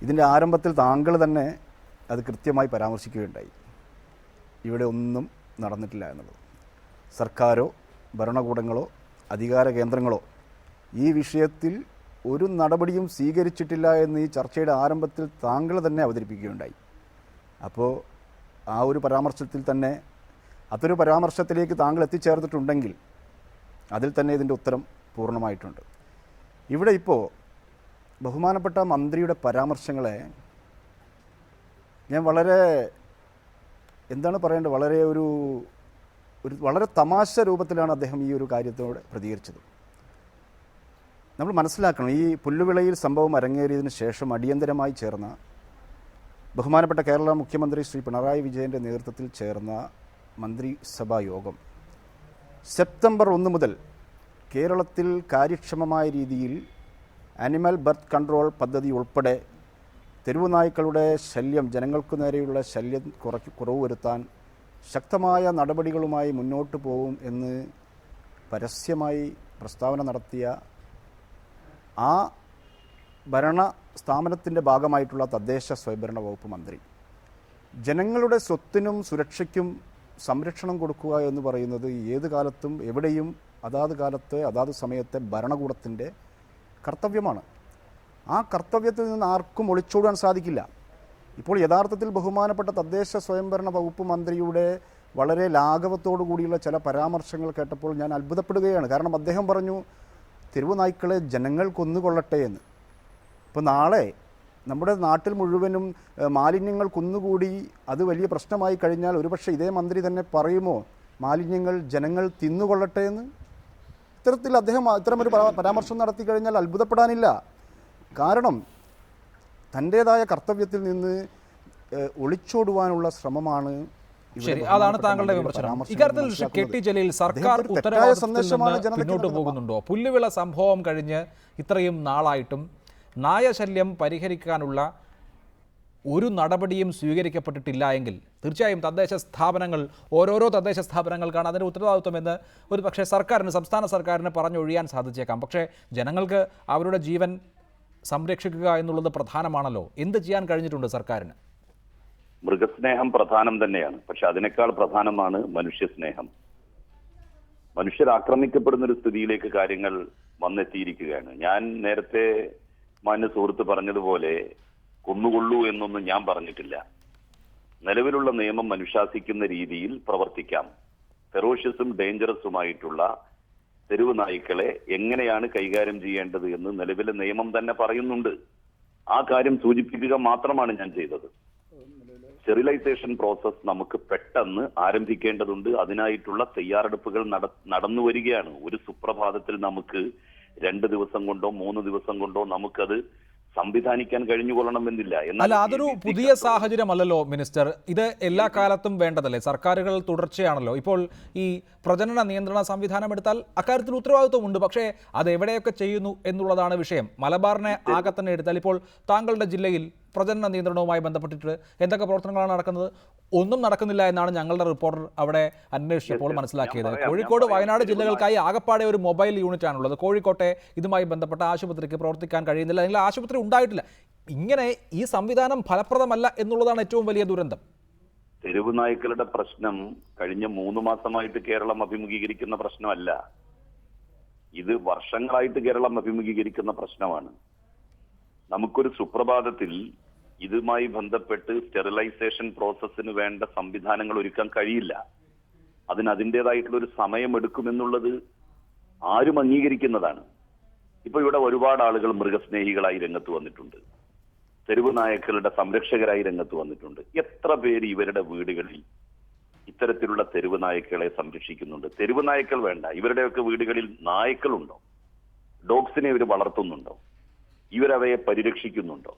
ഇതിൻ്റെ ആരംഭത്തിൽ താങ്കൾ തന്നെ അത് കൃത്യമായി പരാമർശിക്കുകയുണ്ടായി. ഇവിടെ ഒന്നും നടന്നിട്ടില്ല എന്നുള്ളത്. സർക്കാരോ ഭരണകൂടങ്ങളോ അധികാര കേന്ദ്രങ്ങളോ ഈ വിഷയത്തിൽ ഒരു നടപടിയും സ്വീകരിച്ചിട്ടില്ല എന്ന് ഈ ചർച്ചയുടെ ആരംഭത്തിൽ താങ്കൾ തന്നെ അവതരിപ്പിക്കുകയുണ്ടായി. അപ്പോൾ ആ ഒരു പരാമർശത്തിൽ തന്നെ, അതൊരു പരാമർശത്തിലേക്ക് താങ്കൾ എത്തിച്ചേർന്നിട്ടുണ്ടെങ്കിൽ അതിൽ തന്നെ ഇതിൻ്റെ ഉത്തരം പൂർണ്ണമായിട്ടുണ്ട്. ഇവിടെ ഇപ്പോൾ ബഹുമാനപ്പെട്ട മന്ത്രിയുടെ പരാമർശങ്ങളെ ഞാൻ വളരെ എന്താണ് പറയേണ്ടത്, വളരെ ഒരു വളരെ തമാശ രൂപത്തിലാണ് അദ്ദേഹം ഈ ഒരു കാര്യത്തോട് പ്രതികരിച്ചത്. നമ്മൾ മനസ്സിലാക്കണം, ഈ പുല്ലുവിളയിൽ സംഭവം അരങ്ങേറിയതിന് ശേഷം അടിയന്തരമായി ചേർന്ന ബഹുമാനപ്പെട്ട കേരള മുഖ്യമന്ത്രി ശ്രീ പിണറായി വിജയൻ്റെ നേതൃത്വത്തിൽ ചേർന്ന മന്ത്രിസഭാ യോഗം സെപ്റ്റംബർ 1 മുതൽ കേരളത്തിൽ കാര്യക്ഷമമായ രീതിയിൽ ആനിമൽ ബർത്ത് കൺട്രോൾ പദ്ധതി ഉൾപ്പെടെ തെരുവുനായ്ക്കളുടെ ശല്യം, ജനങ്ങൾക്കു നേരെയുള്ള ശല്യം കുറവ് വരുത്താൻ ശക്തമായ നടപടികളുമായി മുന്നോട്ട് പോകും എന്ന് പരസ്യമായി പ്രസ്താവന നടത്തിയ ആ ഭരണ സ്ഥാപനത്തിൻ്റെ ഭാഗമായിട്ടുള്ള തദ്ദേശ സ്വയംഭരണ വകുപ്പ് മന്ത്രി ജനങ്ങളുടെ സ്വത്തിനും സുരക്ഷയ്ക്കും സംരക്ഷണം കൊടുക്കുക എന്ന് പറയുന്നത് ഏത് കാലത്തും എവിടെയും അതാത് കാലത്ത് അതാത് സമയത്തെ ഭരണകൂടത്തിൻ്റെ കർത്തവ്യമാണ്. ആ കർത്തവ്യത്തിൽ നിന്ന് ആർക്കും ഒളിച്ചോടാൻ സാധിക്കില്ല. ഇപ്പോൾ യഥാർത്ഥത്തിൽ ബഹുമാനപ്പെട്ട തദ്ദേശ സ്വയംഭരണ വകുപ്പ് മന്ത്രിയുടെ വളരെ ലാഘവത്തോടു കൂടിയുള്ള ചില പരാമർശങ്ങൾ കേട്ടപ്പോൾ ഞാൻ അത്ഭുതപ്പെടുകയാണ്. കാരണം അദ്ദേഹം പറഞ്ഞു തെരുവ് നായ്ക്കളെ ജനങ്ങൾ കൊന്നുകൊള്ളട്ടെ എന്ന്. ഇപ്പോൾ നാളെ നമ്മുടെ നാട്ടിൽ മുഴുവനും മാലിന്യങ്ങൾ കുന്നുകൂടി അത് വലിയ പ്രശ്നമായി കഴിഞ്ഞാൽ ഒരുപക്ഷെ ഇതേ മന്ത്രി തന്നെ പറയുമോ മാലിന്യങ്ങൾ ജനങ്ങൾ തിന്നുകൊള്ളട്ടെ എന്ന്? ഇത്തരത്തിൽ അദ്ദേഹം ഇത്തരമൊരു പരാമർശം നടത്തി കഴിഞ്ഞാൽ അത്ഭുതപ്പെടാനില്ല. കാരണം തൻ്റേതായ കർത്തവ്യത്തിൽ നിന്ന് ഒളിച്ചോടുവാനുള്ള ശ്രമമാണ്. ശരി, അതാണ് താങ്കളുടെ വിമർശനം. ഇക്കാര്യത്തിൽ കെ.ടി. ജലീൽ സർക്കാർ ഉത്തരവാദിത്തത്തിൽ നിന്ന് പിന്നോട്ട് പോകുന്നുണ്ടോ? പുല്ലുവിള സംഭവം കഴിഞ്ഞ് ഇത്രയും നാളായിട്ടും നായശല്യം പരിഹരിക്കാനുള്ള ഒരു നടപടിയും സ്വീകരിക്കപ്പെട്ടിട്ടില്ല എങ്കിൽ തീർച്ചയായും ഓരോരോ തദ്ദേശ സ്ഥാപനങ്ങൾക്കാണ് അതിൻ്റെ ഉത്തരവാദിത്വമെന്ന് ഒരു പക്ഷേ സംസ്ഥാന സർക്കാരിന് പറഞ്ഞൊഴിയാൻ സാധിച്ചേക്കാം. പക്ഷേ ജനങ്ങൾക്ക് അവരുടെ ജീവൻ സംരക്ഷിക്കുക എന്നുള്ളത് പ്രധാനമാണല്ലോ. എന്ത് ചെയ്യാൻ കഴിഞ്ഞിട്ടുണ്ട് സർക്കാരിന്? മൃഗസ്നേഹം പ്രധാനം തന്നെയാണ്, പക്ഷെ അതിനേക്കാൾ പ്രധാനമാണ് മനുഷ്യസ്നേഹം. മനുഷ്യർ ആക്രമിക്കപ്പെടുന്ന ഒരു സ്ഥിതിയിലേക്ക് കാര്യങ്ങൾ വന്നെത്തിയിരിക്കുകയാണ്. ഞാൻ നേരത്തെ മാന്യ സുഹൃത്ത് പറഞ്ഞതുപോലെ കൊന്നുകൊള്ളൂ എന്നൊന്നും ഞാൻ പറഞ്ഞിട്ടില്ല. നിലവിലുള്ള നിയമം അനുശാസിക്കുന്ന രീതിയിൽ പ്രവർത്തിക്കാം. ഫെറോഷ്യസും ഡേഞ്ചറസുമായിട്ടുള്ള തെരുവ് നായ്ക്കളെ എങ്ങനെയാണ് കൈകാര്യം ചെയ്യേണ്ടത് എന്ന് നിലവിലെ നിയമം തന്നെ പറയുന്നുണ്ട്. ആ കാര്യം സൂചിപ്പിക്കുക മാത്രമാണ് ഞാൻ ചെയ്തത്. സ്റ്റെറിലൈസേഷൻ പ്രോസസ് നമുക്ക് പെട്ടെന്ന് ആരംഭിക്കേണ്ടതുണ്ട്. അതിനായിട്ടുള്ള തയ്യാറെടുപ്പുകൾ നടന്നു വരികയാണ്. ഒരു സുപ്രഭാതത്തിൽ നമുക്ക് 2 ദിവസം കൊണ്ടോ 3 ദിവസം കൊണ്ടോ നമുക്കത് സംവിധാനിക്കാൻ കഴിഞ്ഞുകൊള്ളണമെന്നില്ല. എന്നാൽ അതൊരു പുതിയ സാഹചര്യമല്ലല്ലോ മിനിസ്റ്റർ. ഇത് എല്ലാ കാലത്തും വേണ്ടതല്ലേ? സർക്കാരുകൾ തുടർച്ചയാണല്ലോ. ഇപ്പോൾ ഈ പ്രജനന നിയന്ത്രണ സംവിധാനം എടുത്താൽ അക്കാര്യത്തിൽ ഉത്തരവാദിത്വമുണ്ട്. പക്ഷേ അത് എവിടെയൊക്കെ ചെയ്യുന്നു എന്നുള്ളതാണ് വിഷയം. മലബാറിനെ ആകെ തന്നെ എടുത്താൽ ഇപ്പോൾ താങ്കളുടെ ജില്ലയിൽ പ്രജനന നിയന്ത്രണവുമായി ബന്ധപ്പെട്ടിട്ട് എന്തൊക്കെ പ്രവർത്തനങ്ങളാണ് നടക്കുന്നത്? ഒന്നും നടക്കുന്നില്ല എന്നാണ് ഞങ്ങളുടെ റിപ്പോർട്ടർ അവിടെ അന്വേഷിച്ചപ്പോൾ മനസ്സിലാക്കിയത്. കോഴിക്കോട്, വയനാട് ജില്ലകൾക്കായി ആകപ്പാടെ ഒരു മൊബൈൽ യൂണിറ്റ് ആണുള്ളത്. കോഴിക്കോട്ടെ ഇതുമായി ബന്ധപ്പെട്ട ആശുപത്രിക്ക് പ്രവർത്തിക്കാൻ കഴിയുന്നില്ല, അല്ലെങ്കിൽ ആശുപത്രി ഉണ്ടായിട്ടില്ല. ഇങ്ങനെ ഈ സംവിധാനം ഫലപ്രദമല്ല എന്നുള്ളതാണ് ഏറ്റവും വലിയ ദുരന്തം. തെരുവ് നായ്ക്കളുടെ പ്രശ്നം കഴിഞ്ഞ 3 മാസമായിട്ട് കേരളം അഭിമുഖീകരിക്കുന്ന പ്രശ്നമല്ല. ഇത് വർഷങ്ങളായിട്ട് കേരളം അഭിമുഖീകരിക്കുന്ന പ്രശ്നമാണ്. നമുക്കൊരു സുപ്രഭാതത്തിൽ ഇതുമായി ബന്ധപ്പെട്ട് സ്റ്റെറിലൈസേഷൻ പ്രോസസ്സിന് വേണ്ട സംവിധാനങ്ങൾ ഒരുക്കാൻ കഴിയില്ല. അതിൻ്റെതായിട്ടുള്ള ഒരു സമയമെടുക്കുമെന്നുള്ളത് ആരും അംഗീകരിക്കുന്നതാണ്. ഇപ്പൊ ഇവിടെ ഒരുപാട് ആളുകൾ മൃഗസ്നേഹികളായി രംഗത്ത് വന്നിട്ടുണ്ട്, തെരുവ് നായ്ക്കളുടെ സംരക്ഷകരായി രംഗത്ത് വന്നിട്ടുണ്ട്. എത്ര പേര് ഇവരുടെ വീടുകളിൽ ഇത്തരത്തിലുള്ള തെരുവ് നായ്ക്കളെ സംരക്ഷിക്കുന്നുണ്ട്? തെരുവ് നായ്ക്കൾ വേണ്ട, ഇവരുടെയൊക്കെ വീടുകളിൽ നായ്ക്കളുണ്ടോ? ഡോഗ്സിനെ ഇവർ വളർത്തുന്നുണ്ടോ? ഇവരവയെ പരിരക്ഷിക്കുന്നുണ്ടോ?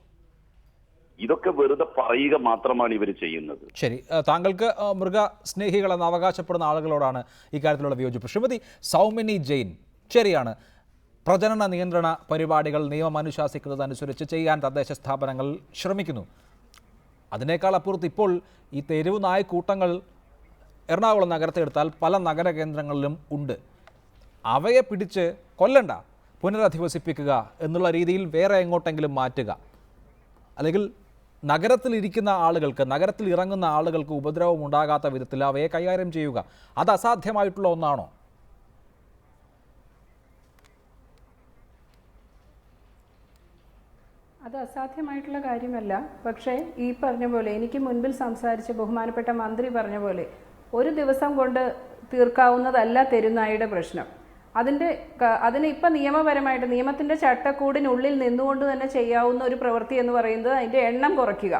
ഇതൊക്കെ വെറുതെ പറയുക മാത്രമാണ് ഇവർ ചെയ്യുന്നത്. ശരി, താങ്കൾക്ക് മൃഗസ്നേഹികളെന്ന് അവകാശപ്പെടുന്ന ആളുകളോടാണ് ഇക്കാര്യത്തിലുള്ള വിയോജിപ്പ്. ശ്രീമതി സൗമിനി ജെയിൻ, ശരിയാണ്, പ്രജനന നിയന്ത്രണ പരിപാടികൾ നിയമം അനുശാസിക്കുന്നതനുസരിച്ച് ചെയ്യാൻ തദ്ദേശ സ്ഥാപനങ്ങൾ ശ്രമിക്കുന്നു. അതിനേക്കാൾ അപ്പുറത്ത് ഇപ്പോൾ ഈ തെരുവ് നായ്ക്കൂട്ടങ്ങൾ എറണാകുളം നഗരത്തെടുത്താൽ പല നഗര കേന്ദ്രങ്ങളിലും ഉണ്ട്. അവയെ പിടിച്ച് കൊല്ലണ്ട, പുനരധിവസിപ്പിക്കുക എന്നുള്ള രീതിയിൽ വേറെ എങ്ങോട്ടെങ്കിലും മാറ്റുക, അല്ലെങ്കിൽ നഗരത്തിലിരിക്കുന്ന ആളുകൾക്ക്, നഗരത്തിൽ ഇറങ്ങുന്ന ആളുകൾക്ക് ഉപദ്രവം ഉണ്ടാകാത്ത വിധത്തിൽ അവയെ കൈകാര്യം ചെയ്യുക, അത് അസാധ്യമായിട്ടുള്ള ഒന്നാണോ? അത് അസാധ്യമായിട്ടുള്ള കാര്യമല്ല. പക്ഷേ ഈ പറഞ്ഞ പോലെ, എനിക്ക് മുൻപിൽ സംസാരിച്ച ബഹുമാനപ്പെട്ട മന്ത്രി പറഞ്ഞ പോലെ, ഒരു ദിവസം കൊണ്ട് തീർക്കാവുന്നതല്ല തെരുനായുടെ പ്രശ്നം. അതിന് ഇപ്പം നിയമപരമായിട്ട് നിയമത്തിൻ്റെ ചട്ടക്കൂടിനുള്ളിൽ നിന്നുകൊണ്ട് തന്നെ ചെയ്യാവുന്ന ഒരു പ്രവൃത്തി എന്ന് പറയുന്നത് അതിൻ്റെ എണ്ണം കുറയ്ക്കുക.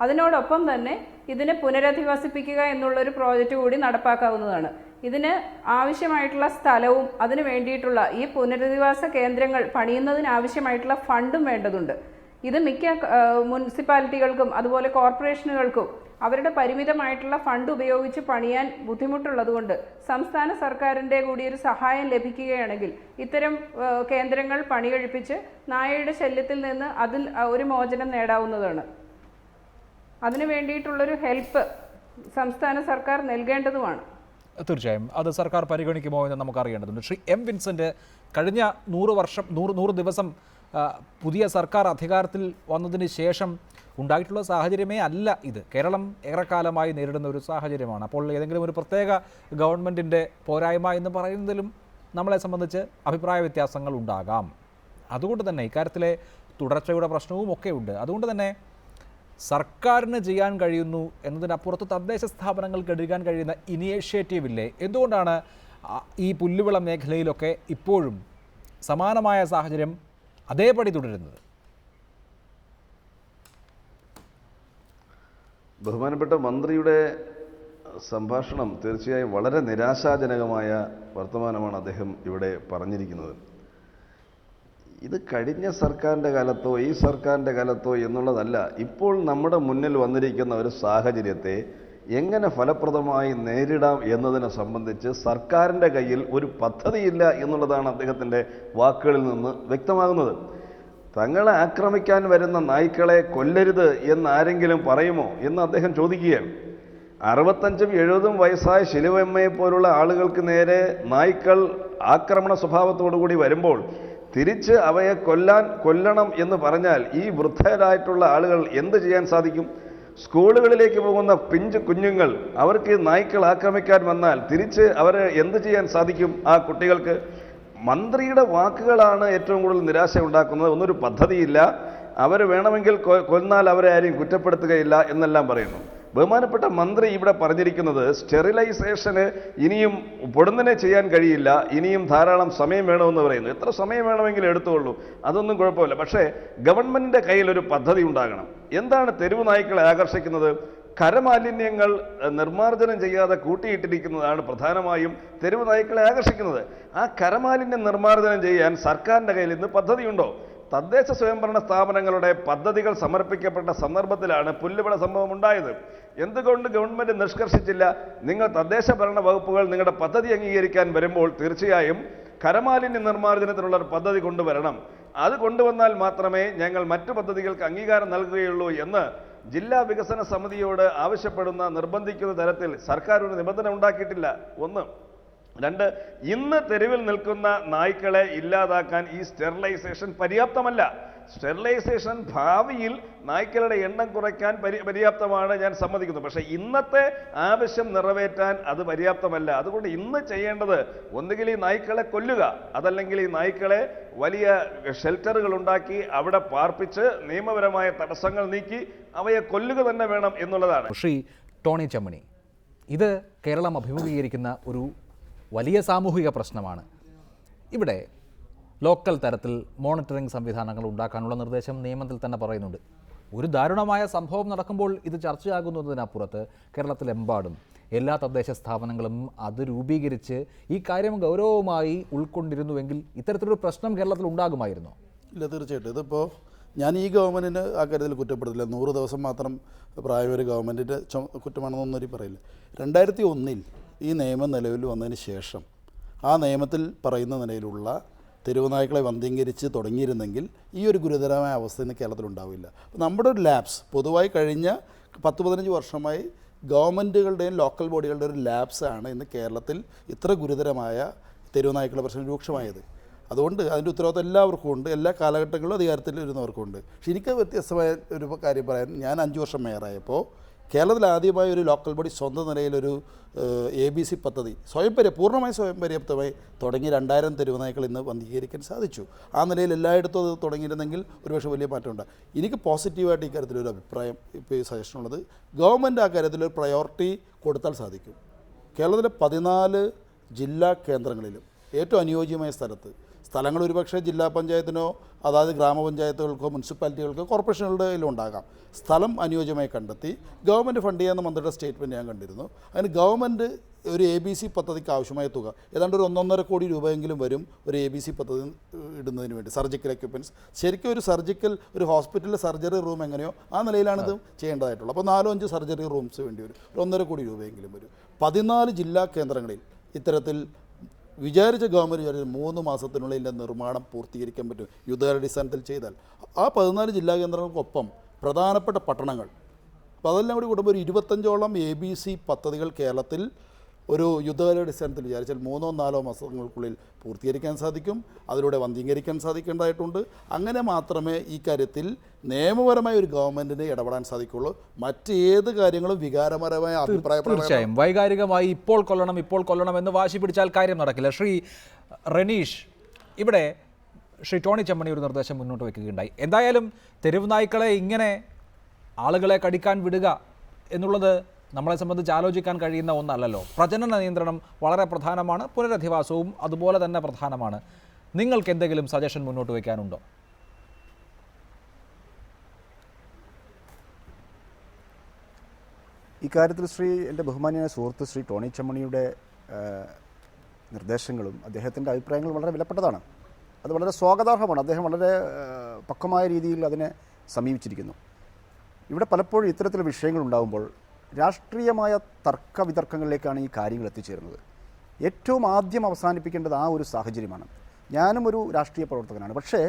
അതിനോടൊപ്പം തന്നെ ഇതിനെ പുനരധിവസിപ്പിക്കുക എന്നുള്ളൊരു പ്രോജക്റ്റ് കൂടി നടപ്പാക്കാവുന്നതാണ്. ഇതിന് ആവശ്യമായിട്ടുള്ള സ്ഥലവും അതിന് വേണ്ടിയിട്ടുള്ള ഈ പുനരധിവാസ കേന്ദ്രങ്ങൾ പണിയുന്നതിനാവശ്യമായിട്ടുള്ള ഫണ്ടും വേണ്ടതുണ്ട്. ഇത് മിക്ക മുനിസിപ്പാലിറ്റികൾക്കും അതുപോലെ കോർപ്പറേഷനുകൾക്കും അവരുടെ പരിമിതമായിട്ടുള്ള ഫണ്ട് ഉപയോഗിച്ച് പണിയാൻ ബുദ്ധിമുട്ടുള്ളതുകൊണ്ട് സംസ്ഥാന സർക്കാരിൻ്റെ കൂടി ഒരു സഹായം ലഭിക്കുകയാണെങ്കിൽ ഇത്തരം കേന്ദ്രങ്ങൾ പണികഴിപ്പിച്ച് നായയുടെ ശല്യത്തിൽ നിന്ന് അതിൽ ഒരു മോചനം നേടാവുന്നതാണ്. അതിനു വേണ്ടിയിട്ടുള്ളൊരു ഹെൽപ്പ് സംസ്ഥാന സർക്കാർ നൽകേണ്ടതുമാണ്. തീർച്ചയായും അത് സർക്കാർ പരിഗണിക്കുമോ എന്ന് നമുക്കറിയേണ്ടതുണ്ട്. ശ്രീ എം വിൻസെൻ്റ്, കഴിഞ്ഞ 100 ദിവസം പുതിയ സർക്കാർ അധികാരത്തിൽ വന്നതിന് ശേഷം ഉണ്ടായിട്ടുള്ള സാഹചര്യമേ അല്ല ഇത്. കേരളം ഏറെക്കാലമായി നേരിടുന്ന ഒരു സാഹചര്യമാണ്. അപ്പോൾ ഏതെങ്കിലും ഒരു പ്രത്യേക ഗവൺമെൻറ്റിൻ്റെ പോരായ്മ എന്ന് പറയുന്നതിലും നമ്മളെ സംബന്ധിച്ച് അഭിപ്രായ വ്യത്യാസങ്ങൾ ഉണ്ടാകാം. അതുകൊണ്ട് തന്നെ ഇക്കാര്യത്തിലെ തുടർച്ചയുടെ പ്രശ്നവും ഒക്കെ ഉണ്ട്. അതുകൊണ്ട് തന്നെ സർക്കാരിന് ചെയ്യാൻ കഴിയുന്നു എന്നതിനപ്പുറത്ത് തദ്ദേശ സ്ഥാപനങ്ങൾക്ക് എടുക്കാൻ കഴിയുന്ന ഇനിഷ്യേറ്റീവ് ഇല്ലേ? എന്തുകൊണ്ടാണ് ഈ പുല്ലുവിള മേഖലയിലൊക്കെ ഇപ്പോഴും സമാനമായ സാഹചര്യം അതേപടി തുടരുന്നത്? ബഹുമാനപ്പെട്ട മന്ത്രിയുടെ സംഭാഷണം തീർച്ചയായും വളരെ നിരാശാജനകമായ വർത്തമാനമാണ് അദ്ദേഹം ഇവിടെ പറഞ്ഞിരിക്കുന്നത്. ഇത് കഴിഞ്ഞ സർക്കാരിൻ്റെ കാലത്തോ ഈ സർക്കാരിൻ്റെ കാലത്തോ എന്നുള്ളതല്ല, ഇപ്പോൾ നമ്മുടെ മുന്നിൽ വന്നിരിക്കുന്ന ഒരു സാഹചര്യത്തെ എങ്ങനെ ഫലപ്രദമായി നേരിടാം എന്നതിനെ സംബന്ധിച്ച് സർക്കാരിൻ്റെ കയ്യിൽ ഒരു പദ്ധതിയില്ല എന്നുള്ളതാണ് അദ്ദേഹത്തിൻ്റെ വാക്കുകളിൽ നിന്ന് വ്യക്തമാകുന്നത്. തങ്ങളെ ആക്രമിക്കാൻ വരുന്ന നായ്ക്കളെ കൊല്ലരുത് എന്നാരെങ്കിലും പറയുമോ എന്ന് അദ്ദേഹം ചോദിക്കുകയാണ്. 65-70 വയസ്സായ ശിലുവമ്മയെ പോലുള്ള ആളുകൾക്ക് നേരെ നായ്ക്കൾ ആക്രമണ സ്വഭാവത്തോടുകൂടി വരുമ്പോൾ തിരിച്ച് അവയെ കൊല്ലണം എന്ന് പറഞ്ഞാൽ ഈ വൃദ്ധരായിട്ടുള്ള ആളുകൾ എന്ത് ചെയ്യാൻ സാധിക്കും? സ്കൂളുകളിലേക്ക് പോകുന്ന പിഞ്ചു കുഞ്ഞുങ്ങൾ, അവർക്ക് നായ്ക്കൾ ആക്രമിക്കാൻ വന്നാൽ തിരിച്ച് അവർ എന്ത് ചെയ്യാൻ സാധിക്കും? ആ കുട്ടികൾക്ക് മന്ത്രിയുടെ വാക്കുകളാണ് ഏറ്റവും കൂടുതൽ നിരാശ ഉണ്ടാക്കുന്നത്. ഒന്നൊരു പദ്ധതിയില്ല, അവർ വേണമെങ്കിൽ കൊന്നാൽ അവരെ ആരെയും കുറ്റപ്പെടുത്തുകയില്ല എന്നെല്ലാം പറയുന്നു. ബഹുമാനപ്പെട്ട മന്ത്രി ഇവിടെ പറഞ്ഞിരിക്കുന്നത് സ്റ്റെറിലൈസേഷന് ഇനിയും പൊടുന്നനെ ചെയ്യാൻ കഴിയില്ല, ഇനിയും ധാരാളം സമയം വേണമെന്ന് പറയുന്നു. എത്ര സമയം വേണമെങ്കിലും എടുത്തുകൊള്ളൂ, അതൊന്നും കുഴപ്പമില്ല. പക്ഷേ ഗവൺമെൻറ്റിൻ്റെ കയ്യിൽ ഒരു പദ്ധതി ഉണ്ടാകണം. എന്താണ് തെരുവ് നായ്ക്കളെ ആകർഷിക്കുന്നത്? കരമാലിന്യങ്ങൾ നിർമ്മാർജ്ജനം ചെയ്യാതെ കൂട്ടിയിട്ടിരിക്കുന്നതാണ് പ്രധാനമായും തെരുവ് നായ്ക്കളെ ആകർഷിക്കുന്നത്. ആ കരമാലിന്യം നിർമ്മാർജ്ജനം ചെയ്യാൻ സർക്കാരിൻ്റെ കയ്യിൽ ഇന്ന് പദ്ധതിയുണ്ടോ? തദ്ദേശ സ്വയംഭരണ സ്ഥാപനങ്ങളുടെ പദ്ധതികൾ സമർപ്പിക്കപ്പെട്ട സന്ദർഭത്തിലാണ് പുല്ലുവിള സംഭവം ഉണ്ടായത്. എന്തുകൊണ്ട് ഗവൺമെൻറ് നിഷ്കർഷിച്ചില്ല? നിങ്ങൾ തദ്ദേശ ഭരണ വകുപ്പുകൾ നിങ്ങളുടെ പദ്ധതി അംഗീകരിക്കാൻ വരുമ്പോൾ തീർച്ചയായും കരമാലിന്യ നിർമ്മാർജ്ജനത്തിനുള്ള ഒരു പദ്ധതി കൊണ്ടുവരണം. അത് കൊണ്ടുവന്നാൽ മാത്രമേ ഞങ്ങൾ മറ്റു പദ്ധതികൾക്ക് അംഗീകാരം നൽകുകയുള്ളൂ എന്ന് ജില്ലാ വികസന സമിതിയോട് ആവശ്യപ്പെടുന്ന നിർബന്ധിക്കുന്ന തരത്തിൽ സർക്കാർ ഒരു നിബന്ധന ഉണ്ടാക്കിയിട്ടില്ല. 1. 2, ഇന്ന് തെരുവിൽ നിൽക്കുന്ന നായ്ക്കളെ ഇല്ലാതാക്കാൻ ഈ സ്റ്റെറിലൈസേഷൻ പര്യാപ്തമല്ല. സ്റ്റെറിലൈസേഷൻ ഭാവിയിൽ നായ്ക്കളുടെ എണ്ണം കുറയ്ക്കാൻ പര്യാപ്തമാണ്, ഞാൻ സമ്മതിക്കുന്നു. പക്ഷേ ഇന്നത്തെ ആവശ്യം നിറവേറ്റാൻ അത് പര്യാപ്തമല്ല. അതുകൊണ്ട് ഇന്ന് ചെയ്യേണ്ടത് ഒന്നുകിൽ ഈ നായ്ക്കളെ കൊല്ലുക, അതല്ലെങ്കിൽ ഈ നായ്ക്കളെ വലിയ ഷെൽട്ടറുകൾ ഉണ്ടാക്കി അവിടെ പാർപ്പിച്ച് നിയമപരമായ തടസ്സങ്ങൾ നീക്കി അവയെ കൊല്ലുക തന്നെ വേണം എന്നുള്ളതാണ്. ശ്രീ ടോണി ചെമ്മണി, ഇത് കേരളം അഭിമുഖീകരിക്കുന്ന ഒരു വലിയ സാമൂഹിക പ്രശ്നമാണ്. ഇവിടെ ലോക്കൽ തരത്തിൽ മോണിറ്ററിംഗ് സംവിധാനങ്ങൾ ഉണ്ടാക്കാനുള്ള നിർദ്ദേശം നിയമത്തിൽ തന്നെ പറയുന്നുണ്ട്. ഒരു ദാരുണമായ സംഭവം നടക്കുമ്പോൾ ഇത് ചർച്ചയാകുന്നതിനപ്പുറത്ത് കേരളത്തിലെമ്പാടും എല്ലാ തദ്ദേശ സ്ഥാപനങ്ങളും അത് രൂപീകരിച്ച് ഈ കാര്യം ഗൗരവമായി ഉൾക്കൊണ്ടിരുന്നുവെങ്കിൽ ഇത്തരത്തിലൊരു പ്രശ്നം കേരളത്തിൽ ഉണ്ടാകുമായിരുന്നു. ഇല്ല, തീർച്ചയായിട്ടും. ഇതിപ്പോൾ ഞാൻ ഈ ഗവൺമെൻറ്റിന് ആ കാര്യത്തിൽ കുറ്റപ്പെടുത്തില്ല. 100 ദിവസം മാത്രം പ്രായമൊരു ഗവൺമെൻറ്റിൻ്റെ കുറ്റമാണെന്നൊന്നും പറയില്ല. 2001 ഈ നിയമം നിലവിൽ വന്നതിന് ശേഷം ആ നിയമത്തിൽ പറയുന്ന നിലയിലുള്ള തെരുവുനായ്ക്കളെ വന്ധീകരിച്ച് തുടങ്ങിയിരുന്നെങ്കിൽ ഈ ഒരു ഗുരുതരമായ അവസ്ഥ ഇന്ന് കേരളത്തിലുണ്ടാവില്ല. നമ്മുടെ ഒരു ലാപ്സ് പൊതുവായി കഴിഞ്ഞ 10-15 വർഷമായി ഗവൺമെൻറ്റുകളുടെയും ലോക്കൽ ബോഡികളുടെ ഒരു ലാപ്സാണ് ഇന്ന് കേരളത്തിൽ ഇത്ര ഗുരുതരമായ തെരുവുനായ്ക്കളുടെ പ്രശ്നം രൂക്ഷമായത്. അതുകൊണ്ട് അതിൻ്റെ ഉത്തരവാദിത്വം എല്ലാവർക്കും ഉണ്ട്, എല്ലാ കാലഘട്ടങ്ങളിലും അധികാരത്തിൽ ഇരുന്നവർക്കും ഉണ്ട്. പക്ഷേ എനിക്ക് വ്യത്യസ്തമായ ഒരു കാര്യം പറയാൻ, ഞാൻ 5 വർഷം മേയറായപ്പോൾ കേരളത്തിൽ ആദ്യമായി ഒരു ലോക്കൽ ബോഡി സ്വന്തം നിലയിലൊരു ABC പദ്ധതി പൂർണ്ണമായി സ്വയം പര്യാപ്തമായി തുടങ്ങി 2000 തെരുവുനായ്ക്കൾ ഇന്ന് വന്ധീകരിക്കാൻ സാധിച്ചു. ആ നിലയിൽ എല്ലായിടത്തും അത് തുടങ്ങിയിരുന്നെങ്കിൽ ഒരുപക്ഷെ വലിയ മാറ്റമുണ്ട്. എനിക്ക് പോസിറ്റീവായിട്ട് ഇക്കാര്യത്തിലൊരു അഭിപ്രായം ഇപ്പോൾ ഈ സജഷനുള്ളത്, ഗവൺമെൻറ് ആ കാര്യത്തിലൊരു പ്രയോറിറ്റി കൊടുത്താൽ സാധിക്കും. കേരളത്തിലെ 14 ജില്ലാ കേന്ദ്രങ്ങളിലും ഏറ്റവും അനുയോജ്യമായ സ്ഥലങ്ങൾ ഒരുപക്ഷെ ജില്ലാ പഞ്ചായത്തിനോ അതായത് ഗ്രാമപഞ്ചായത്തുകൾക്കോ മുനിസിപ്പാലിറ്റികൾക്കോ കോർപ്പറേഷനുകളുടെ ഉണ്ടാകാം. സ്ഥലം അനുയോജ്യമായി കണ്ടെത്തി ഗവൺമെൻറ് ഫണ്ട് ചെയ്യാവുന്ന മന്ത്രിയുടെ സ്റ്റേറ്റ്മെൻറ്റ് ഞാൻ കണ്ടിരുന്നു. അതിന് ഗവൺമെൻറ് ഒരു ABC പദ്ധതിക്ക് ആവശ്യമായ തുക ഏതാണ്ട് ഒരു 1.5 കോടി രൂപയെങ്കിലും വരും ഒരു ABC പദ്ധതി ഇടുന്നതിന് വേണ്ടി. സർജിക്കൽ എക്യുപ്മെൻറ്റ്സ്, ശരിക്കും ഒരു ഹോസ്പിറ്റലിലെ സർജറി റൂം എങ്ങനെയോ ആ നിലയിലാണിത് ചെയ്യേണ്ടതായിട്ടുള്ളത്. അപ്പോൾ 4-5 സർജറി റൂംസ് വേണ്ടി വരും, 1.5 കോടി രൂപയെങ്കിലും വരും. 14 ജില്ലാ കേന്ദ്രങ്ങളിൽ ഇത്തരത്തിൽ വിചാരിച്ച ഗവൺമെൻറ് വിചാരിച്ച 3 മാസത്തിനുള്ളിൽ ഇതിൻ്റെ നിർമ്മാണം പൂർത്തീകരിക്കാൻ പറ്റും യുദ്ധകാലാടിസ്ഥാനത്തിൽ ചെയ്താൽ. ആ 14 ജില്ലാ കേന്ദ്രങ്ങൾക്കൊപ്പം പ്രധാനപ്പെട്ട പട്ടണങ്ങൾ, അപ്പോൾ അതെല്ലാം കൂടി കൂടുമ്പോൾ ഒരു 25ഓളം ABC പദ്ധതികൾ കേരളത്തിൽ ഒരു യുദ്ധകാലാടിസ്ഥാനത്തിൽ വിചാരിച്ചാൽ 3-4 മാസങ്ങൾക്കുള്ളിൽ പൂർത്തീകരിക്കാൻ സാധിക്കും. അതിലൂടെ വന്ധീകരിക്കാൻ സാധിക്കേണ്ടതായിട്ടുണ്ട്. അങ്ങനെ മാത്രമേ ഈ കാര്യത്തിൽ നിയമപരമായ ഒരു ഗവൺമെൻറ്റിന് ഇടപെടാൻ സാധിക്കുള്ളൂ. മറ്റേത് കാര്യങ്ങളും വികാരപരമായ തീർച്ചയായും വൈകാരികമായി ഇപ്പോൾ കൊല്ലണം എന്ന് വാശി പിടിച്ചാൽ കാര്യം നടക്കില്ല. ശ്രീ റനീഷ്, ഇവിടെ ശ്രീ ടോണി ചെമ്മണി ഒരു നിർദ്ദേശം മുന്നോട്ട് വയ്ക്കുകയുണ്ടായി. എന്തായാലും തെരുവ് നായ്ക്കളെ ഇങ്ങനെ ആളുകളെ കടിക്കാൻ വിടുക എന്നുള്ളത് നമ്മളെ സംബന്ധിച്ച് ആലോചിക്കാൻ കഴിയുന്ന ഒന്നല്ലല്ലോ. പ്രജനന നിയന്ത്രണം വളരെ പ്രധാനമാണ്, പുനരധിവാസവും അതുപോലെ തന്നെ പ്രധാനമാണ്. നിങ്ങൾക്ക് എന്തെങ്കിലും സജഷൻ മുന്നോട്ട് വയ്ക്കാനുണ്ടോ? ഇക്കാര്യത്തിൽ എൻ്റെ ബഹുമാനിയായ സുഹൃത്ത് ശ്രീ ടോണി ചെമ്മണിയുടെ നിർദ്ദേശങ്ങളും അദ്ദേഹത്തിൻ്റെ അഭിപ്രായങ്ങളും വളരെ വിലപ്പെട്ടതാണ്. അത് വളരെ സ്വാഗതാർഹമാണ്. അദ്ദേഹം വളരെ പക്വമായ രീതിയിൽ അതിനെ സമീപിച്ചിരിക്കുന്നു. ഇവിടെ പലപ്പോഴും ഇത്തരത്തിലുള്ള വിഷയങ്ങൾ ഉണ്ടാകുമ്പോൾ രാഷ്ട്രീയമായ തർക്ക വിതർക്കങ്ങളിലേക്കാണ് ഈ കാര്യങ്ങൾ എത്തിച്ചേരുന്നത്. ഏറ്റവും ആദ്യം അവസാനിപ്പിക്കേണ്ടത് ആ ഒരു സാഹചര്യമാണ്. ഞാനും ഒരു രാഷ്ട്രീയ പ്രവർത്തകനാണ്. പക്ഷേ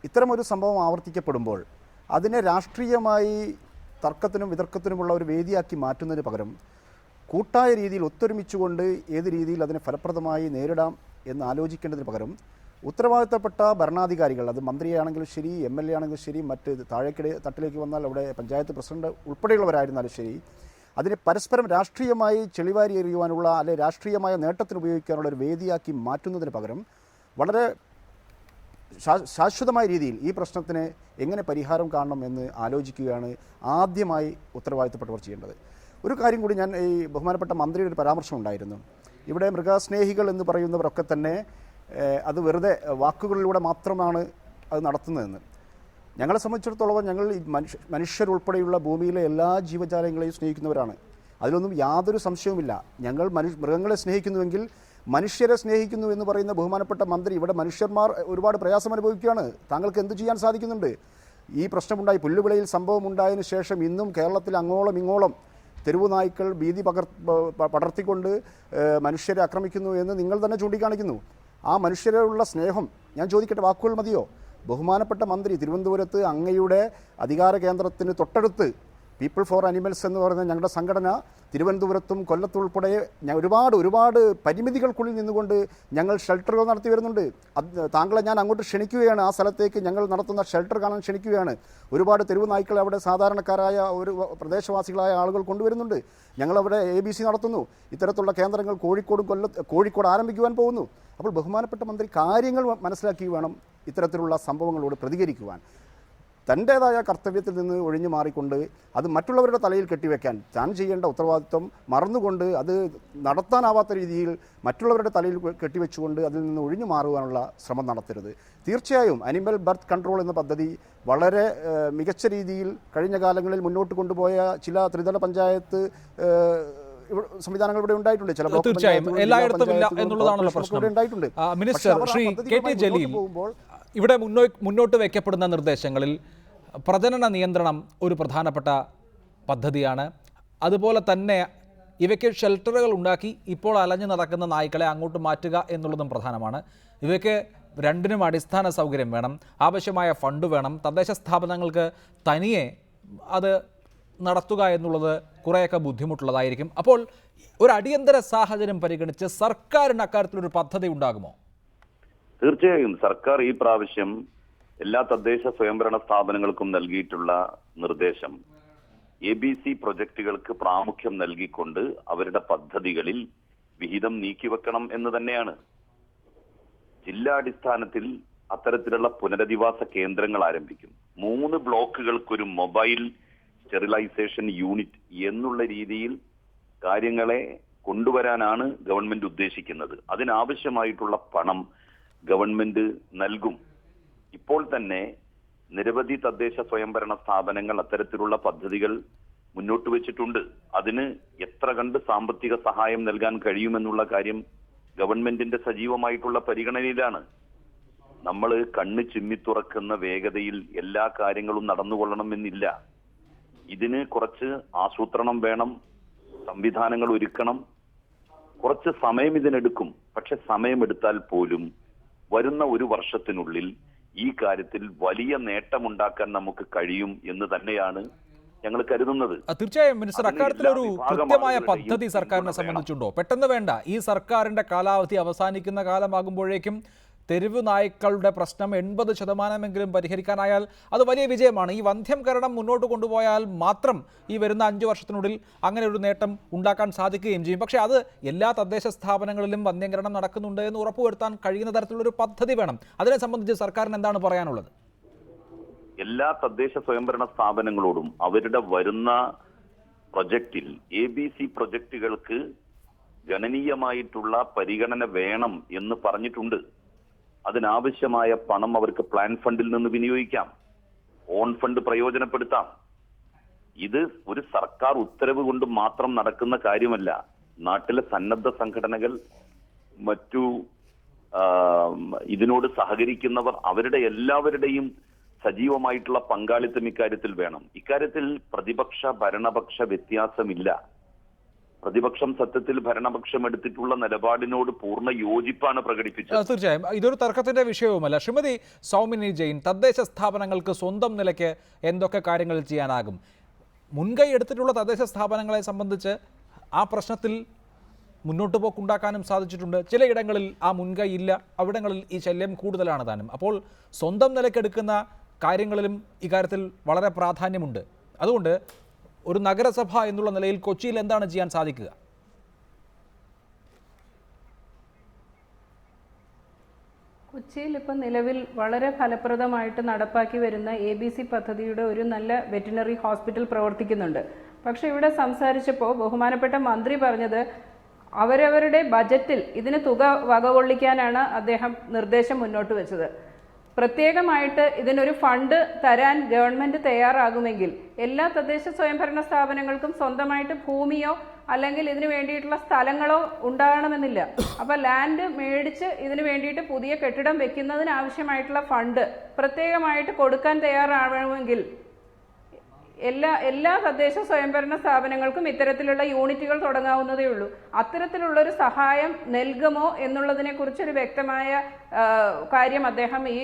ഇത്തരമൊരു സംഭവം ആവർത്തിക്കപ്പെടുമ്പോൾ അതിനെ രാഷ്ട്രീയമായി തർക്കത്തിനും വിതർക്കത്തിനുമുള്ള ഒരു വേദിയാക്കി മാറ്റുന്നതിന് പകരം കൂട്ടായ രീതിയിൽ ഒത്തൊരുമിച്ചുകൊണ്ട് ഏത് രീതിയിൽ അതിനെ ഫലപ്രദമായി നേരിടാം എന്ന് ആലോചിക്കേണ്ടതിന് പകരം ഉത്തരവാദിത്തപ്പെട്ട ഭരണാധികാരികൾ, അത് മന്ത്രിയാണെങ്കിലും ശരി, MLA ആണെങ്കിലും ശരി, മറ്റ് തട്ടിലേക്ക് വന്നാൽ അവിടെ പഞ്ചായത്ത് പ്രസിഡന്റ് ഉൾപ്പെടെയുള്ളവരായിരുന്നാലും ശരി, അതിനെ പരസ്പരം രാഷ്ട്രീയമായി ചെളിവാരി എറിയുവാനുള്ള അല്ലെങ്കിൽ രാഷ്ട്രീയമായ നേട്ടത്തിന് ഉപയോഗിക്കാനുള്ള ഒരു വേദിയാക്കി മാറ്റുന്നതിന് പകരം വളരെ ശാശ്വതമായ രീതിയിൽ ഈ പ്രശ്നത്തിന് എങ്ങനെ പരിഹാരം കാണണം എന്ന് ആലോചിക്കുകയാണ് ആദ്യമായി ഉത്തരവാദിത്തപ്പെട്ടവർ ചെയ്യേണ്ടത്. ഒരു കാര്യം കൂടി, ഞാൻ ഈ ബഹുമാനപ്പെട്ട മന്ത്രിയുടെ ഒരു പരാമർശം ഉണ്ടായിരുന്നു. ഇവിടെ മൃഗസ്നേഹികൾ എന്ന് പറയുന്നവരൊക്കെ തന്നെ അത് വെറുതെ വാക്കുകളിലൂടെ മാത്രമാണ് അത് നടത്തുന്നതെന്ന്. ഞങ്ങളെ സംബന്ധിച്ചിടത്തോളം ഞങ്ങൾ മനുഷ്യരുൾപ്പെടെയുള്ള ഭൂമിയിലെ എല്ലാ ജീവജാലങ്ങളെയും സ്നേഹിക്കുന്നവരാണ്. അതിലൊന്നും യാതൊരു സംശയവുമില്ല. ഞങ്ങൾ മൃഗങ്ങളെ സ്നേഹിക്കുന്നുവെങ്കിൽ മനുഷ്യരെ സ്നേഹിക്കുന്നു എന്ന് പറയുന്ന ബഹുമാനപ്പെട്ട മന്ത്രി, ഇവിടെ മനുഷ്യന്മാർ ഒരുപാട് പ്രയാസം അനുഭവിക്കുകയാണ്. താങ്കൾക്ക് എന്ത് ചെയ്യാൻ സാധിക്കുന്നുണ്ട്? ഈ പ്രശ്നമുണ്ടായി, പുല്ലുവിളയിൽ സംഭവം ഉണ്ടായതിനു ശേഷം ഇന്നും കേരളത്തിൽ അങ്ങോളം ഇങ്ങോളം തെരുവു നായ്ക്കൾ ഭീതി പടർത്തിക്കൊണ്ട് മനുഷ്യരെ ആക്രമിക്കുന്നു എന്ന് നിങ്ങൾ തന്നെ ചൂണ്ടിക്കാണിക്കുന്നു. ആ മനുഷ്യരോടുള്ള സ്നേഹം, ഞാൻ ചോദിക്കട്ടെ, വാക്കുകൾ മതിയോ? ബഹുമാനപ്പെട്ട മന്ത്രി, തിരുവനന്തപുരത്ത് അങ്ങയുടെ അധികാര കേന്ദ്രത്തിന് തൊട്ടടുത്ത് പീപ്പിൾ ഫോർ അനിമൽസ് എന്ന് പറയുന്ന ഞങ്ങളുടെ സംഘടന തിരുവനന്തപുരത്തും കൊല്ലത്തും ഉൾപ്പെടെ ഒരുപാട് പരിമിതികൾക്കുള്ളിൽ നിന്നുകൊണ്ട് ഞങ്ങൾ ഷെൽട്ടറുകൾ നടത്തി വരുന്നുണ്ട്. താങ്കളെ ഞാൻ അങ്ങോട്ട് ക്ഷണിക്കുകയാണ്. ആ സ്ഥലത്തേക്ക് ഞങ്ങൾ നടത്തുന്ന ഷെൽട്ടർ കാണാൻ ക്ഷണിക്കുകയാണ്. ഒരുപാട് തെരുവ് നായ്ക്കൾ അവിടെ സാധാരണക്കാരായ ഒരു പ്രദേശവാസികളായ ആളുകൾ കൊണ്ടുവരുന്നുണ്ട്. ഞങ്ങളവിടെ ABC നടത്തുന്നു. ഇത്തരത്തിലുള്ള കേന്ദ്രങ്ങൾ കോഴിക്കോട് ആരംഭിക്കുവാൻ പോകുന്നു. അപ്പോൾ ബഹുമാനപ്പെട്ട മന്ത്രി കാര്യങ്ങൾ മനസ്സിലാക്കി വേണം ഇത്തരത്തിലുള്ള സംഭവങ്ങളോട് പ്രതികരിക്കുവാൻ. തൻ്റേതായ കർത്തവ്യത്തിൽ നിന്ന് ഒഴിഞ്ഞു മാറിക്കൊണ്ട് അത് മറ്റുള്ളവരുടെ തലയിൽ കെട്ടിവെക്കാൻ താൻ ചെയ്യേണ്ട ഉത്തരവാദിത്വം മറന്നുകൊണ്ട് അത് നടത്താനാവാത്ത രീതിയിൽ മറ്റുള്ളവരുടെ തലയിൽ കെട്ടിവെച്ചുകൊണ്ട് അതിൽ നിന്ന് ഒഴിഞ്ഞു മാറുവാനുള്ള ശ്രമം നടത്തരുത്. തീർച്ചയായും അനിമൽ ബർത്ത് കൺട്രോൾ എന്ന പദ്ധതി വളരെ മികച്ച രീതിയിൽ കഴിഞ്ഞ കാലങ്ങളിൽ മുന്നോട്ട് കൊണ്ടുപോയ ചില ത്രിതല പഞ്ചായത്ത് സംവിധാനങ്ങൾ ഇവിടെ ഉണ്ടായിട്ടുണ്ട്. ചില തീർച്ചയായും എല്ലായിടത്തും ഇല്ല എന്നുള്ളതാണല്ലോ പ്രശ്നം. മിനിസ്റ്റർ ശ്രീ KT ജലീൽ, ഇവിടെ മുന്നോട്ട് വയ്ക്കപ്പെടുന്ന നിർദ്ദേശങ്ങളിൽ പ്രജനന നിയന്ത്രണം ഒരു പ്രധാനപ്പെട്ട പദ്ധതിയാണ്. അതുപോലെ തന്നെ ഇവയ്ക്ക് ഷെൽട്ടറുകൾ ഉണ്ടാക്കി ഇപ്പോൾ അലഞ്ഞു നടക്കുന്ന നായ്ക്കളെ അങ്ങോട്ട് മാറ്റുക എന്നുള്ളതും പ്രധാനമാണ്. ഇവയ്ക്ക് രണ്ടിനും അടിസ്ഥാന സൗകര്യം വേണം, ആവശ്യമായ ഫണ്ട് വേണം. തദ്ദേശ സ്ഥാപനങ്ങൾക്ക് തനിയെ അത് നടത്തുക എന്നുള്ളത് കുറേയൊക്കെ ബുദ്ധിമുട്ടുള്ളതായിരിക്കും. അപ്പോൾ ഒരു അടിയന്തര സാഹചര്യം പരിഗണിച്ച് സർക്കാരിന് അക്കാര്യത്തിലൊരു പദ്ധതി ഉണ്ടാകുമോ? തീർച്ചയായും സർക്കാർ ഈ പ്രാവശ്യം എല്ലാ തദ്ദേശ സ്വയംഭരണ സ്ഥാപനങ്ങൾക്കും നൽകിയിട്ടുള്ള നിർദ്ദേശം ABC പ്രൊജക്ടുകൾക്ക് പ്രാമുഖ്യം നൽകിക്കൊണ്ട് അവരുടെ പദ്ധതികളിൽ വിഹിതം നീക്കിവെക്കണം എന്ന് തന്നെയാണ്. ജില്ലാടിസ്ഥാനത്തിൽ അത്തരത്തിലുള്ള പുനരധിവാസ കേന്ദ്രങ്ങൾ ആരംഭിക്കും. 3 ബ്ലോക്കുകൾക്കൊരു മൊബൈൽ സ്റ്റെറിലൈസേഷൻ യൂണിറ്റ് എന്നുള്ള രീതിയിൽ കാര്യങ്ങളെ കൊണ്ടുവരാനാണ് ഗവൺമെന്റ് ഉദ്ദേശിക്കുന്നത്. അതിനാവശ്യമായിട്ടുള്ള പണം ഗവൺമെന്റ് നൽകും. ഇപ്പോൾ തന്നെ നിരവധി തദ്ദേശ സ്വയംഭരണ സ്ഥാപനങ്ങൾ അത്തരത്തിലുള്ള പദ്ധതികൾ മുന്നോട്ട് വെച്ചിട്ടുണ്ട്. അതിന് എത്ര കണ്ട് സാമ്പത്തിക സഹായം നൽകാൻ കഴിയുമെന്നുള്ള കാര്യം ഗവൺമെന്റിന്റെ സജീവമായിട്ടുള്ള പരിഗണനയിലാണ്. നമ്മൾ കണ്ണ് ചിമ്മിത്തുറക്കുന്ന വേഗതയിൽ എല്ലാ കാര്യങ്ങളും നടന്നുകൊള്ളണമെന്നില്ല. ഇതിന് കുറച്ച് ആസൂത്രണം വേണം, സംവിധാനങ്ങൾ ഒരുക്കണം, കുറച്ച് സമയം ഇതിനെടുക്കും. പക്ഷെ സമയമെടുത്താൽ പോലും വരുന്ന ഒരു വർഷത്തിനുള്ളിൽ ഈ കാര്യത്തിൽ വലിയ നേട്ടമുണ്ടാക്കാൻ നമുക്ക് കഴിയും എന്ന് തന്നെയാണ് ഞങ്ങൾ കരുതുന്നത്. തീർച്ചയായും മിനിസ്റ്റർ, അക്കാര്യത്തിലൊരു കൃത്യമായ പദ്ധതി സർക്കാരിനെ സംബന്ധിച്ചുണ്ടോ? പെട്ടെന്ന് വേണ്ട. ഈ സർക്കാരിന്റെ കാലാവധി അവസാനിക്കുന്ന കാലമാകുമ്പോഴേക്കും തെരുവ് നായ്ക്കളുടെ പ്രശ്നം 80% പരിഹരിക്കാനായാൽ അത് വലിയ വിജയമാണ്. ഈ വന്ധ്യംകരണം മുന്നോട്ട് കൊണ്ടുപോയാൽ മാത്രം ഈ വരുന്ന 5 വർഷത്തിനുള്ളിൽ അങ്ങനെ ഒരു നേട്ടം ഉണ്ടാക്കാൻ സാധിക്കുകയും ചെയ്യും. പക്ഷേ അത് എല്ലാ തദ്ദേശ സ്ഥാപനങ്ങളിലും വന്ധ്യംകരണം നടക്കുന്നുണ്ട് എന്ന് ഉറപ്പുവരുത്താൻ കഴിയുന്ന തരത്തിലുള്ളൊരു പദ്ധതി വേണം. അതിനെ സംബന്ധിച്ച് സർക്കാരിന് എന്താണ് പറയാനുള്ളത്? എല്ലാ തദ്ദേശ സ്വയംഭരണ സ്ഥാപനങ്ങളോടും അവരുടെ വരുന്ന പ്രൊജക്റ്റിൽ ABC പ്രൊജക്റ്റുകൾക്ക് ഗണനീയമായിട്ടുള്ള പരിഗണന വേണം എന്ന് പറഞ്ഞിട്ടുണ്ട്. അതിനാവശ്യമായ പണം അവർക്ക് പ്ലാൻ ഫണ്ടിൽ നിന്ന് വിനിയോഗിക്കാം, ഓൺ ഫണ്ട് പ്രയോജനപ്പെടുത്താം. ഇത് ഒരു സർക്കാർ ഉത്തരവ് കൊണ്ട് മാത്രം നടക്കുന്ന കാര്യമല്ല. നാട്ടിലെ സന്നദ്ധ സംഘടനകൾ, മറ്റു ഇതിനോട് സഹകരിക്കുന്നവർ, അവരുടെ എല്ലാവരുടെയും സജീവമായിട്ടുള്ള പങ്കാളിത്തം ഇക്കാര്യത്തിൽ വേണം. ഇക്കാര്യത്തിൽ പ്രതിപക്ഷ ഭരണപക്ഷ വ്യത്യാസമില്ല. പ്രതിപക്ഷം സത്യത്തിൽ ഭരണപക്ഷം എടുത്തിട്ടുള്ള നിലപാടിനോട് പൂർണ്ണ യോജിപ്പാണ് പ്രകടിപ്പിച്ചത്. തീർച്ചയായും ഇതൊരു തർക്കത്തിന്റെ വിഷയവുമല്ല. ശ്രീമതി സൗമിനി ജെയിൻ, തദ്ദേശ സ്ഥാപനങ്ങൾക്ക് സ്വന്തം നിലയ്ക്ക് എന്തൊക്കെ കാര്യങ്ങൾ ചെയ്യാനാകും? മുൻകൈ എടുത്തിട്ടുള്ള തദ്ദേശ സ്ഥാപനങ്ങളെ സംബന്ധിച്ച് ആ പ്രശ്നത്തിൽ മുന്നോട്ട് പോക്കുണ്ടാക്കാനും സാധിച്ചിട്ടുണ്ട്. ചിലയിടങ്ങളിൽ ആ മുൻകൈ ഇല്ല, അവിടങ്ങളിൽ ഈ ശല്യം കൂടുതലാണ് താനും. അപ്പോൾ സ്വന്തം നിലയ്ക്കെടുക്കുന്ന കാര്യങ്ങളിലും ഇക്കാര്യത്തിൽ വളരെ പ്രാധാന്യമുണ്ട്. അതുകൊണ്ട് ഒരു നഗരസഭ എന്നുള്ള നിലയിൽ കൊച്ചിയിൽ എന്താണ് ചെയ്യാൻ സാധിക്കുക? കൊച്ചിയിൽ ഇപ്പം നിലവിൽ വളരെ ഫലപ്രദമായിട്ട് നടപ്പാക്കി വരുന്ന ABC പദ്ധതിയുടെ ഒരു നല്ല വെറ്റിനറി ഹോസ്പിറ്റൽ പ്രവർത്തിക്കുന്നുണ്ട്. പക്ഷേ ഇവിടെ സംസാരിച്ചപ്പോൾ ബഹുമാനപ്പെട്ട മന്ത്രി പറഞ്ഞത് അവരവരുടെ ബജറ്റിൽ ഇതിന് തുക വകകൊള്ളിക്കാനാണ് അദ്ദേഹം നിർദ്ദേശം മുന്നോട്ട് വെച്ചത്. പ്രത്യേകമായിട്ട് ഇതിനൊരു ഫണ്ട് തരാൻ ഗവൺമെൻറ് തയ്യാറാകുമെങ്കിൽ എല്ലാ തദ്ദേശ സ്വയംഭരണ സ്ഥാപനങ്ങൾക്കും സ്വന്തമായിട്ട് ഭൂമിയോ അല്ലെങ്കിൽ ഇതിന് വേണ്ടിയിട്ടുള്ള സ്ഥലങ്ങളോ ഉണ്ടാകണമെന്നില്ല. അപ്പോൾ ലാൻഡ് മേടിച്ച് ഇതിന് വേണ്ടിയിട്ട് പുതിയ കെട്ടിടം വെക്കുന്നതിന് ആവശ്യമായിട്ടുള്ള ഫണ്ട് പ്രത്യേകമായിട്ട് കൊടുക്കാൻ തയ്യാറാവണമെങ്കിൽ എല്ലാ തദ്ദേശ സ്വയംഭരണ സ്ഥാപനങ്ങൾക്കും ഇത്തരത്തിലുള്ള യൂണിറ്റുകൾ തുടങ്ങാവുന്നതേ ഉള്ളൂ. അത്തരത്തിലുള്ളൊരു സഹായം നൽകുമോ എന്നുള്ളതിനെ കുറിച്ചൊരു വ്യക്തമായ കാര്യം അദ്ദേഹം ഈ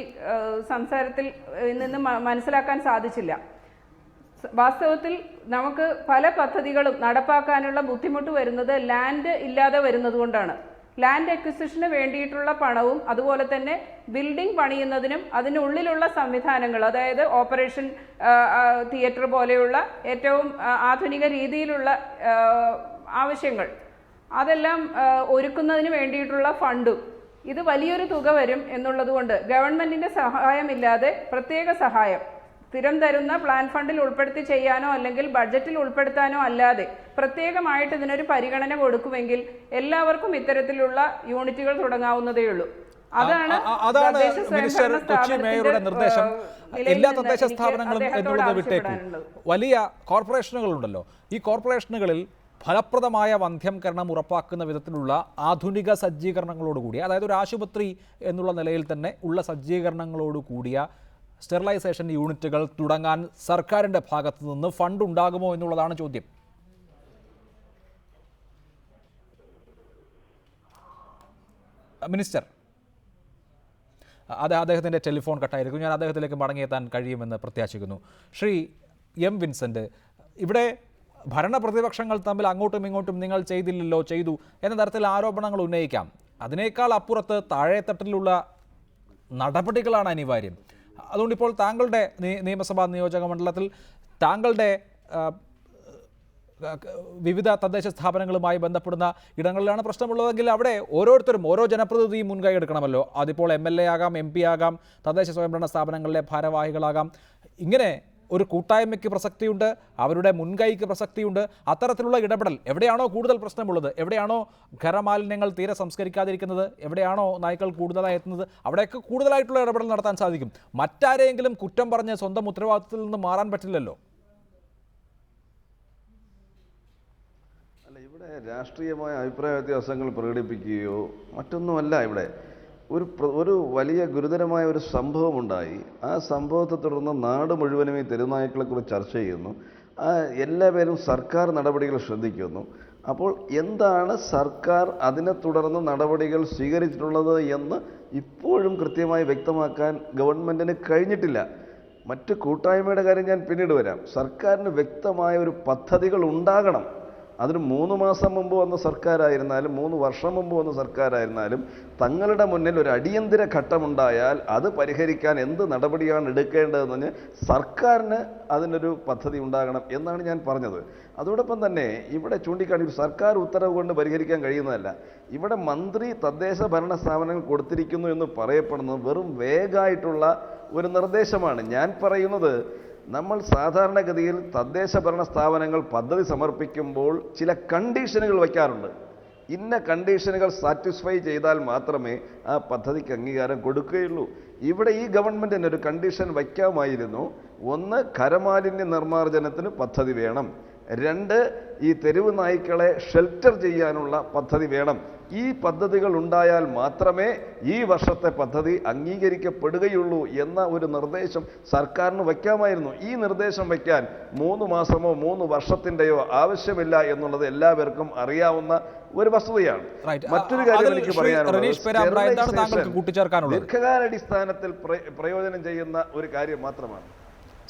സംസാരത്തിൽ നിന്ന് മനസ്സിലാക്കാൻ സാധിച്ചില്ല. വാസ്തവത്തിൽ നമുക്ക് പല പദ്ധതികളും നടപ്പാക്കാനുള്ള ബുദ്ധിമുട്ട് വരുന്നത് ലാൻഡ് ഇല്ലാതെ വരുന്നത് കൊണ്ടാണ്. ലാൻഡ് അക്വിസിഷന് വേണ്ടിയിട്ടുള്ള പണവും അതുപോലെ തന്നെ ബിൽഡിംഗ് പണിയുന്നതിനും അതിനുള്ളിലുള്ള സംവിധാനങ്ങൾ, അതായത് ഓപ്പറേഷൻ തിയേറ്റർ പോലെയുള്ള ഏറ്റവും ആധുനിക രീതിയിലുള്ള ആവശ്യങ്ങൾ, അതെല്ലാം ഒരുക്കുന്നതിന് വേണ്ടിയിട്ടുള്ള ഫണ്ടും ഇത് വലിയൊരു തുക വരും എന്നുള്ളത് കൊണ്ട് ഗവൺമെൻറ്റിൻ്റെ സഹായമില്ലാതെ പ്രത്യേക സഹായം സ്ഥിരം തരുന്ന പ്ലാൻ ഫണ്ടിൽ ഉൾപ്പെടുത്തി ചെയ്യാനോ അല്ലെങ്കിൽ ബഡ്ജറ്റിൽ ഉൾപ്പെടുത്താനോ അല്ലാതെ പ്രത്യേകമായിട്ട് ഇതിനൊരു പരിഗണന കൊടുക്കുമെങ്കിൽ എല്ലാവർക്കും ഇത്തരത്തിലുള്ള യൂണിറ്റുകൾ തുടങ്ങാവുന്നതേ ഉള്ളൂ. അതാണ് മിനിസ്റ്റർ കൊച്ചി മേയറുടെ നിർദ്ദേശം. എല്ലാ തദ്ദേശ സ്ഥാപനങ്ങളും എന്നുള്ളത് വിട്ടേക്കും. വലിയ കോർപ്പറേഷനുകളുണ്ടല്ലോ, ഈ കോർപ്പറേഷനുകളിൽ ഫലപ്രദമായ വന്ധ്യംകരണം ഉറപ്പാക്കുന്ന വിധത്തിലുള്ള ആധുനിക സജ്ജീകരണങ്ങളോടുകൂടിയ, അതായത് ഒരു ആശുപത്രി എന്നുള്ള നിലയിൽ തന്നെ ഉള്ള സജ്ജീകരണങ്ങളോടുകൂടിയ സ്റ്റെറിലൈസേഷൻ യൂണിറ്റുകൾ തുടങ്ങാൻ സർക്കാരിൻ്റെ ഭാഗത്തു നിന്ന് ഫണ്ട് ഉണ്ടാകുമോ എന്നുള്ളതാണ് ചോദ്യം. മിനിസ്റ്റർ, അദ്ദേഹത്തിൻ്റെ ടെലിഫോൺ കട്ടായിരിക്കും. ഞാൻ അദ്ദേഹത്തിലേക്ക് മടങ്ങിയെത്താൻ കഴിയുമെന്ന് പ്രത്യാശിക്കുന്നു. ശ്രീ എം വിൻസെൻ്റ്, ഇവിടെ ഭരണപ്രതിപക്ഷങ്ങൾ തമ്മിൽ അങ്ങോട്ടും ഇങ്ങോട്ടും നിങ്ങൾ ചെയ്തില്ലല്ലോ, ചെയ്തു എന്ന തരത്തിൽ ആരോപണങ്ങൾ ഉന്നയിക്കാം. അതിനേക്കാൾ അപ്പുറത്ത് താഴെത്തട്ടിലുള്ള നടപടികളാണ് അനിവാര്യം. അതുകൊണ്ട് ഇപ്പോൾ താങ്കളുടെ നിയമസഭാ നിയോജക മണ്ഡലത്തിൽ താങ്കളുടെ വിവിധ തദ്ദേശ സ്ഥാപനങ്ങളുമായി ബന്ധപ്പെടുന്ന ഇടങ്ങളിലാണ് പ്രശ്നമുള്ളതെങ്കിൽ അവിടെ ഓരോരുത്തരും ഓരോ ജനപ്രതിനിധിയും മുൻകൈ എടുക്കണമല്ലോ. അതിപ്പോൾ MLA ആകാം, MP ആകാം, തദ്ദേശ സ്വയംഭരണ സ്ഥാപനങ്ങളിലെ ഭാരവാഹികളാകാം. ഇങ്ങനെ ഒരു കൂട്ടായ്മയ്ക്ക് പ്രസക്തിയുണ്ട്, അവരുടെ മുൻകൈക്ക് പ്രസക്തിയുണ്ട്. അത്തരത്തിലുള്ള ഇടപെടൽ എവിടെയാണോ കൂടുതൽ പ്രശ്നമുള്ളത്, എവിടെയാണോ ഖരമാലിന്യങ്ങൾ തീരെ സംസ്കരിക്കാതിരിക്കുന്നത്, എവിടെയാണോ നായ്ക്കൾ കൂടുതലായി എത്തുന്നത്, അവിടെയൊക്കെ കൂടുതലായിട്ടുള്ള ഇടപെടൽ നടത്താൻ സാധിക്കും. മറ്റാരെയെങ്കിലും കുറ്റം പറഞ്ഞ് സ്വന്തം ഉത്തരവാദിത്തത്തിൽ നിന്ന് മാറാൻ പറ്റില്ലല്ലോ. അല്ല, ഇവിടെ രാഷ്ട്രീയമായ അഭിപ്രായ വ്യത്യാസങ്ങൾ പ്രകടിപ്പിക്കുകയോ മറ്റൊന്നുമല്ല. ഇവിടെ ഒരു വലിയ ഗുരുതരമായ ഒരു സംഭവമുണ്ടായി. ആ സംഭവത്തെ തുടർന്ന് നാട് മുഴുവനും ഈ തെരുവുനായ്ക്കളെക്കുറിച്ച് ചർച്ച ചെയ്യുന്നു. എല്ലാവരും സർക്കാർ നടപടികൾ ശ്രദ്ധിക്കുന്നു. അപ്പോൾ എന്താണ് സർക്കാർ അതിനെ തുടർന്ന് നടപടികൾ സ്വീകരിച്ചിട്ടുള്ളത് എന്ന് ഇപ്പോഴും കൃത്യമായി വ്യക്തമാക്കാൻ ഗവൺമെൻറ്റിന് കഴിഞ്ഞിട്ടില്ല. മറ്റ് കൂട്ടായ്മയുടെ കാര്യം ഞാൻ പിന്നീട് വരാം. സർക്കാരിന് വ്യക്തമായ ഒരു പദ്ധതികൾ ഉണ്ടാകണം. അതിന് 3 മാസം മുമ്പ് വന്ന സർക്കാരായിരുന്നാലും 3 വർഷം മുമ്പ് വന്ന സർക്കാരായിരുന്നാലും തങ്ങളുടെ മുന്നിൽ ഒരു അടിയന്തര ഘട്ടമുണ്ടായാൽ അത് പരിഹരിക്കാൻ എന്ത് നടപടിയാണ് എടുക്കേണ്ടതെന്ന് സർക്കാരിന് അതിനൊരു പദ്ധതി ഉണ്ടാകണം എന്നാണ് ഞാൻ പറഞ്ഞത്. അതോടൊപ്പം തന്നെ ഇവിടെ ചൂണ്ടിക്കാണി സർക്കാർ ഉത്തരവ് കൊണ്ട് പരിഹരിക്കാൻ കഴിയുന്നതല്ല. ഇവിടെ മന്ത്രി തദ്ദേശ ഭരണ സ്ഥാപനങ്ങൾ കൊടുത്തിരിക്കുന്നു എന്ന് പറയപ്പെടുന്നത് വെറും വേഗമായിട്ടുള്ള ഒരു നിർദ്ദേശമാണ്. ഞാൻ പറയുന്നത്, നമ്മൾ സാധാരണഗതിയിൽ തദ്ദേശ ഭരണ സ്ഥാപനങ്ങൾ പദ്ധതി സമർപ്പിക്കുമ്പോൾ ചില കണ്ടീഷനുകൾ വയ്ക്കാറുണ്ട്. ഇന്ന കണ്ടീഷനുകൾ സാറ്റിസ്ഫൈ ചെയ്താൽ മാത്രമേ ആ പദ്ധതിക്ക് അംഗീകാരം കൊടുക്കുകയുള്ളൂ. ഇവിടെ ഈ ഗവൺമെൻറ്റിന് ഒരു കണ്ടീഷൻ വയ്ക്കാമായിരുന്നു. ഒന്ന്, ഖരമാലിന്യ നിർമ്മാർജ്ജനത്തിന് പദ്ധതി വേണം. 2, ഈ തെരുവ് നായ്ക്കളെ ഷെൽട്ടർ ചെയ്യാനുള്ള പദ്ധതി വേണം. ഈ പദ്ധതികൾ ഉണ്ടായാൽ മാത്രമേ ഈ വർഷത്തെ പദ്ധതി അംഗീകരിക്കപ്പെടുകയുള്ളൂ എന്ന ഒരു നിർദ്ദേശം സർക്കാരിന് വയ്ക്കാമായിരുന്നു. ഈ നിർദ്ദേശം വയ്ക്കാൻ 3 മാസമോ 3 വർഷത്തിൻ്റെയോ ആവശ്യമില്ല എന്നുള്ളത് എല്ലാവർക്കും അറിയാവുന്ന ഒരു വസ്തുതയാണ്. മറ്റൊരു കാര്യം എനിക്ക് പറയാനുള്ളത്, ദീർഘകാലാടിസ്ഥാനത്തിൽ പ്രയോജനം ചെയ്യുന്ന ഒരു കാര്യം മാത്രമാണ്.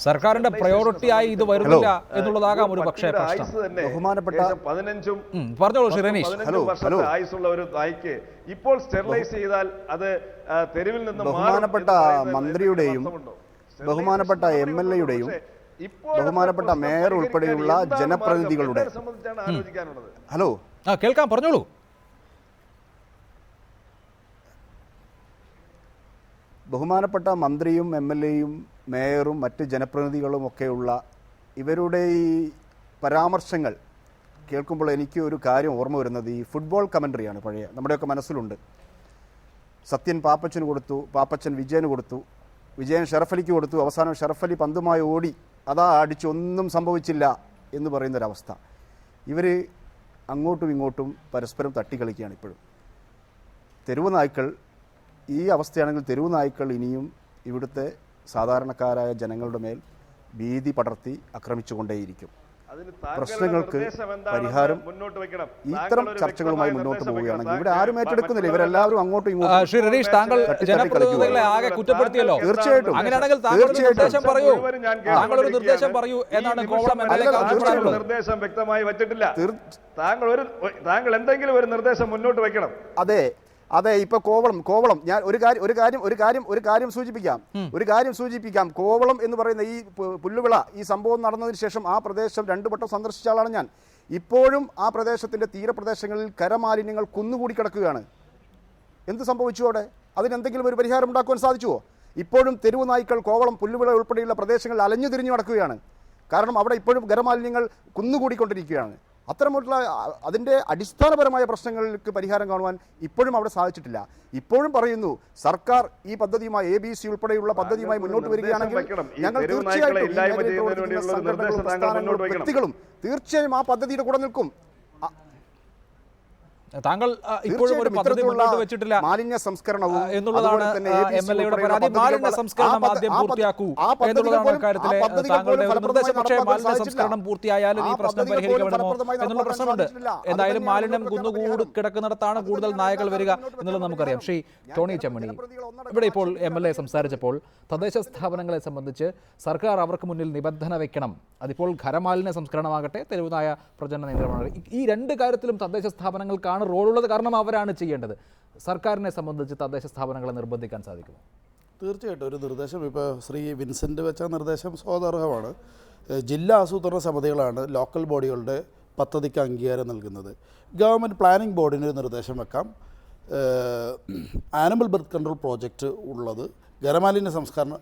സർക്കാരിന്റെ പ്രയോറിറ്റി ആയി ഇത് വരുന്നില്ല എന്നുള്ളതാകാം ഒരു പക്ഷേ പ്രശ്നം. ബഹുമാനപ്പെട്ട 15 പറഞ്ഞോളൂ ശ്രീ റനീഷ്. വർഷത്തെ ആയുസുള്ള ഒരു നായ്ക്ക് ഇപ്പോൾ സ്റ്റെറിലൈസ് ചെയ്താൽ അത് തെരുവിൽ നിന്ന് ബഹുമാനപ്പെട്ട മന്ത്രിയുടെയും ബഹുമാനപ്പെട്ട MLA-യുടെയും ബഹുമാനപ്പെട്ട മേയർ ഉൾപ്പെടെയുള്ള ജനപ്രതിനിധികളുടെ ഹലോ കേൾക്കാം, പറഞ്ഞോളൂ. ബഹുമാനപ്പെട്ട മന്ത്രിയും MLA-യും മേയറും മറ്റ് ജനപ്രതിനിധികളും ഒക്കെയുള്ള ഇവരുടെ ഈ പരാമർശങ്ങൾ കേൾക്കുമ്പോൾ എനിക്ക് ഒരു കാര്യം ഓർമ്മ വരുന്നത് ഈ ഫുട്ബോൾ കമൻട്രിയാണ്. പഴയ നമ്മുടെയൊക്കെ മനസ്സിലുണ്ട്. സത്യൻ പാപ്പച്ചന് കൊടുത്തു, പാപ്പച്ചൻ വിജയന് കൊടുത്തു, വിജയൻ ഷറഫലിക്ക് കൊടുത്തു, അവസാനം ഷറഫലി പന്തുമായി ഓടി, അതാ അടിച്ചൊന്നും സംഭവിച്ചില്ല എന്ന് പറയുന്നൊരവസ്ഥ. ഇവർ അങ്ങോട്ടും ഇങ്ങോട്ടും പരസ്പരം തട്ടിക്കളിക്കുകയാണ് ഇപ്പോഴും. തെരുവ് നായ്ക്കൾ ഈ അവസ്ഥയാണെങ്കിൽ തെരുവ് നായ്ക്കൾ ഇനിയും ഇവിടുത്തെ സാധാരണക്കാരായ ജനങ്ങളുടെ മേൽ ഭീതി പടർത്തി ആക്രമിച്ചുകൊണ്ടേയിരിക്കും. പ്രശ്നങ്ങൾക്ക് പരിഹാരം ഇത്തരം ചർച്ചകളുമായി മുന്നോട്ട് പോവുകയാണെങ്കിൽ ഇവിടെ ആരും ഏറ്റെടുക്കുന്നില്ല. ഇവരെല്ലാവരും അങ്ങോട്ടും ഇങ്ങോട്ടും. ശ്രീ രതീഷ്, താങ്കൾ ജനപ്രതിനിധികളെ ആകെ കുറ്റപ്പെടുത്തിയല്ലോ. തീർച്ചയായിട്ടും അങ്ങനെയാണെങ്കിൽ താങ്കൾ ഒരു നിർദ്ദേശം പറയൂ എന്നാണ് കോവളം നിർദ്ദേശം വ്യക്തമായി വച്ചിട്ടില്ല. താങ്കൾ എന്തെങ്കിലും ഒരു നിർദ്ദേശം മുന്നോട്ട് വെക്കണം. അതെ, ഇപ്പൊ കോവളം ഞാൻ ഒരു കാര്യം സൂചിപ്പിക്കാം. കോവളം എന്ന് പറയുന്ന ഈ പുല്ലുവിള ഈ സംഭവം നടന്നതിന് ശേഷം ആ പ്രദേശം 2 വട്ടം സന്ദർശിച്ച ആളാണ് ഞാൻ. ഇപ്പോഴും ആ പ്രദേശത്തിന്റെ തീരപ്രദേശങ്ങളിൽ കരമാലിന്യങ്ങൾ കുന്നുകൂടി കിടക്കുകയാണ്. എന്ത് സംഭവിച്ചു അവിടെ? അതിനെന്തെങ്കിലും ഒരു പരിഹാരം ഉണ്ടാക്കുവാൻ സാധിച്ചുവോ? ഇപ്പോഴും തെരുവ് നായ്ക്കൾ കോവളം പുല്ലുവിള ഉൾപ്പെടെയുള്ള പ്രദേശങ്ങളിൽ അലഞ്ഞു തിരിഞ്ഞു നടക്കുകയാണ്. കാരണം അവിടെ ഇപ്പോഴും ഖരമാലിന്യങ്ങൾ കുന്നുകൂടിക്കൊണ്ടിരിക്കുകയാണ്. അത്തരമുള്ള അതിൻ്റെ അടിസ്ഥാനപരമായ പ്രശ്നങ്ങൾക്ക് പരിഹാരം കാണുവാൻ ഇപ്പോഴും അവിടെ സാധിച്ചിട്ടില്ല. ഇപ്പോഴും പറയുന്നു സർക്കാർ ഈ പദ്ധതിയുമായി ABC ഉൾപ്പെടെയുള്ള പദ്ധതിയുമായി മുന്നോട്ട് വരികയാണെങ്കിൽ ഞങ്ങൾ തീർച്ചയായിട്ടും വ്യക്തികളും തീർച്ചയായും ആ പദ്ധതിയുടെ കൂടെ നിൽക്കും. താങ്കൾ ഇപ്പോഴും ഒരു പദ്ധതി മുന്നോട്ട് വെച്ചിട്ടില്ല മാലിന്യ സംസ്കരണവും എന്നുള്ളതാണ് MLA-യുടെ പരാതി. മാലിന്യ സംസ്കരണം ആദ്യം പൂർത്തിയാക്കൂ എന്നുള്ളതാണ് കാര്യത്തിലെ താങ്കളുടെ ഒരു നിർദ്ദേശം. പക്ഷേ മാലിന്യ സംസ്കരണം പൂർത്തിയായാലും ഈ പ്രശ്നം പരിഹരിക്കപ്പെടുമോ എന്നുള്ള പ്രശ്നമുണ്ട്. എന്തായാലും മാലിന്യം കുന്നുകൂടി കിടക്കുന്നിടത്താണ് കൂടുതൽ നായകൾ വരിക എന്നുള്ളത് നമുക്കറിയാം. ശ്രീ ടോണി ചെമ്മണി, ഇവിടെ ഇപ്പോൾ MLA സംസാരിച്ചപ്പോൾ തദ്ദേശ സ്ഥാപനങ്ങളെ സംബന്ധിച്ച് സർക്കാർ അവർക്ക് മുന്നിൽ നിബന്ധന വെക്കണം. അതിപ്പോൾ ഖരമാലിന്യ സംസ്കരണമാകട്ടെ, തെരുവുനായ പ്രജനന നിയന്ത്രണമാകട്ടെ, ഈ 2 കാര്യത്തിലും തദ്ദേശ സ്ഥാപനങ്ങൾക്കാണ് റോളുള്ളത്. കാരണം അവരാണ് ചെയ്യേണ്ടത്. സർക്കാരിനെ സംബന്ധിച്ച് തദ്ദേശ സ്ഥാപനങ്ങളെ നിർബന്ധിക്കാൻ സാധിക്കുമോ? തീർച്ചയായിട്ടും ഒരു നിർദ്ദേശം ഇപ്പോൾ ശ്രീ വിൻസെൻ്റ് വെച്ച നിർദ്ദേശം സ്വാഗതാർഹമാണ്. ജില്ലാ ആസൂത്രണ സമിതികളാണ് ലോക്കൽ ബോഡികളുടെ പദ്ധതിക്ക് അംഗീകാരം നൽകുന്നത്. ഗവൺമെൻറ് പ്ലാനിംഗ് ബോർഡിന് ഒരു നിർദ്ദേശം വെക്കാം. ആനിമൽ ബർത്ത് കൺട്രോൾ പ്രോജക്റ്റ് ഉള്ളത് ഖരമാലിന്യ സംസ്കരണ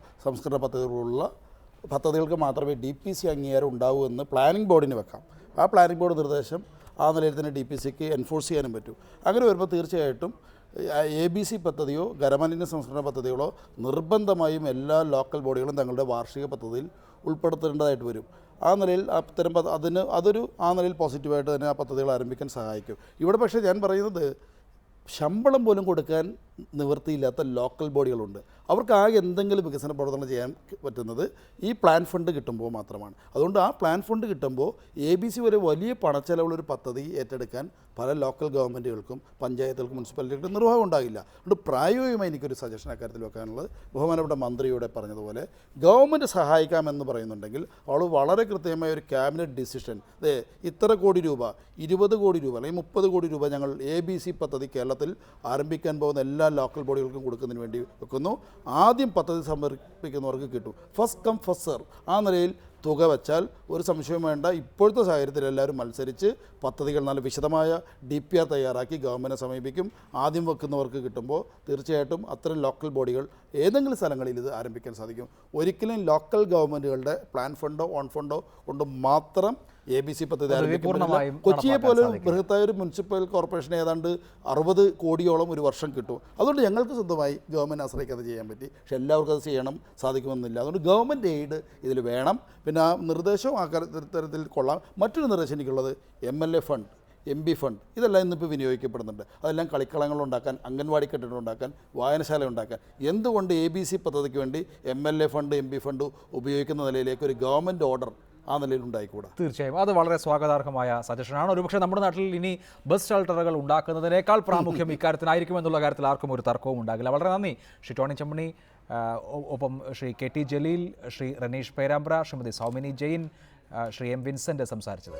പദ്ധതികൾക്ക് മാത്രമേ DPC അംഗീകാരം ഉണ്ടാവൂ എന്ന് പ്ലാനിംഗ് ബോർഡിന് വെക്കാം. ആ പ്ലാനിംഗ് ബോർഡ് നിർദ്ദേശം ആ നിലയിൽ തന്നെ DPCക്ക് എൻഫോഴ്സ് ചെയ്യാനും പറ്റും. അങ്ങനെ വരുമ്പോൾ തീർച്ചയായിട്ടും ABC പദ്ധതിയോ ഖരമാലിന്യ സംസ്കരണ പദ്ധതികളോ നിർബന്ധമായും എല്ലാ ലോക്കൽ ബോഡികളും തങ്ങളുടെ വാർഷിക പദ്ധതിയിൽ ഉൾപ്പെടുത്തേണ്ടതായിട്ട് വരും. ആ നിലയിൽ അത്തരം ആ നിലയിൽ പോസിറ്റീവായിട്ട് തന്നെ ആ പദ്ധതികൾ ആരംഭിക്കാൻ സഹായിക്കും. ഇവിടെ പക്ഷേ ഞാൻ പറയുന്നത് ശമ്പളം പോലും കൊടുക്കാൻ നിവൃത്തിയില്ലാത്ത ലോക്കൽ ബോഡികളുണ്ട്. അവർക്ക് ആകെ എന്തെങ്കിലും വികസന പ്രവർത്തനം ചെയ്യാൻ പറ്റുന്നത് ഈ പ്ലാൻ ഫണ്ട് കിട്ടുമ്പോൾ മാത്രമാണ്. അതുകൊണ്ട് ആ പ്ലാൻ ഫണ്ട് കിട്ടുമ്പോൾ ABC വരെ വലിയ പണച്ചെലവുള്ളൊരു പദ്ധതി ഏറ്റെടുക്കാൻ പല ലോക്കൽ ഗവൺമെൻറ്റുകൾക്കും പഞ്ചായത്തുകൾക്കും മുനിസിപ്പാലിറ്റികൾക്കും നിർവാഹം ഉണ്ടാകില്ല. അതുകൊണ്ട് പ്രായോഗികമായി എനിക്കൊരു സജഷൻ അക്കാര്യത്തിൽ വെക്കാനുള്ളത്, ബഹുമാനപ്പെട്ട മന്ത്രിയോടെ പറഞ്ഞതുപോലെ ഗവൺമെൻറ് സഹായിക്കാമെന്ന് പറയുന്നുണ്ടെങ്കിൽ അവൾ വളരെ കൃത്യമായ ഒരു ക്യാബിനറ്റ് ഡിസിഷൻ, ഇത്ര കോടി രൂപ, 20 കോടി രൂപ അല്ലെങ്കിൽ 30 കോടി രൂപ ഞങ്ങൾ ABC പദ്ധതി കേരളത്തിൽ ആരംഭിക്കാൻ പോകുന്ന എല്ലാ ലോക്കൽ ബോഡികൾക്കും കൊടുക്കുന്നതിന് വേണ്ടി വെക്കുന്നു. ആദ്യം പദ്ധതി സമർപ്പിക്കുന്നവർക്ക് കിട്ടും. First come first serve. ആ നിലയിൽ തുക വെച്ചാൽ ഒരു സംശയവും വേണ്ട. ഇപ്പോഴത്തെ സാഹചര്യത്തിൽ എല്ലാവരും മത്സരിച്ച് പദ്ധതികൾ നല്ല വിശദമായ DPR തയ്യാറാക്കി ഗവൺമെൻറ്റിനെ സമീപിക്കും. ആദ്യം വെക്കുന്നവർക്ക് കിട്ടുമ്പോൾ തീർച്ചയായിട്ടും അത്തരം ലോക്കൽ ബോഡികൾ ഏതെങ്കിലും സ്ഥലങ്ങളിൽ ഇത് ആരംഭിക്കാൻ സാധിക്കും. ഒരിക്കലും ലോക്കൽ ഗവൺമെൻറ്റുകളുടെ പ്ലാൻ ഫണ്ടോ ഓൺ ഫണ്ടോ കൊണ്ട് മാത്രം ABC പദ്ധതി പൂർണ്ണമായും കൊച്ചിയെ പോലെ നടപ്പാക്കാൻ സാധിക്കും. ബൃഹത്തായ ഒരു മുനിസിപ്പൽ കോർപ്പറേഷൻ ഏതാണ്ട് 60 കോടിയോളം ഒരു വർഷം കിട്ടും. അതുകൊണ്ട് ഞങ്ങൾക്ക് സ്വന്തമായി ഗവൺമെൻറ് ആശ്രയിക്കാതെ ചെയ്യാൻ പറ്റി. പക്ഷേ എല്ലാവർക്കും അത് ചെയ്യണം സാധിക്കുമെന്നില്ല. അതുകൊണ്ട് ഗവൺമെൻറ് എയ്ഡ് ഇതിൽ വേണം. പിന്നെ ആ നിർദ്ദേശവും ആ തരത്തിൽ കൊള്ളാം. മറ്റൊരു നിർദ്ദേശം എനിക്കുള്ളത് MLA ഫണ്ട്, MP ഫണ്ട് ഇതെല്ലാം ഇന്നിപ്പോൾ വിനിയോഗിക്കപ്പെടുന്നുണ്ട്. അതെല്ലാം കളിക്കളങ്ങളുണ്ടാക്കാൻ, അംഗൻവാടി കെട്ടിടം ഉണ്ടാക്കാൻ, വായനശാല ഉണ്ടാക്കാൻ. എന്തുകൊണ്ട് ABC പദ്ധതിക്ക് വേണ്ടി MLA ഫണ്ട്, MP ഫണ്ട് ഉപയോഗിക്കുന്ന നിലയിലേക്ക് ഒരു ഗവൺമെൻറ് ഓർഡർ ആ നിലയിൽ ഉണ്ടായിക്കൂടാ? തീർച്ചയായും അത് വളരെ സ്വാഗതാർഹമായ സജഷനാണ്. ഒരുപക്ഷെ നമ്മുടെ നാട്ടിൽ ഇനി ബസ് ഷെൽട്ടറുകൾ ഉണ്ടാക്കുന്നതിനേക്കാൾ പ്രാമുഖ്യം ഇക്കാര്യത്തിനായിരിക്കും എന്നുള്ള കാര്യത്തിൽ ആർക്കും ഒരു തർക്കവും ഉണ്ടാകില്ല. വളരെ നന്ദി ശ്രീ ടോണി ചെമ്മണി, ഒപ്പം Shri KT Jaleel, Shri Raneesh Perambra, Shrimati Soumini Jain, Shri M Vincent സംസാരിച്ചത്.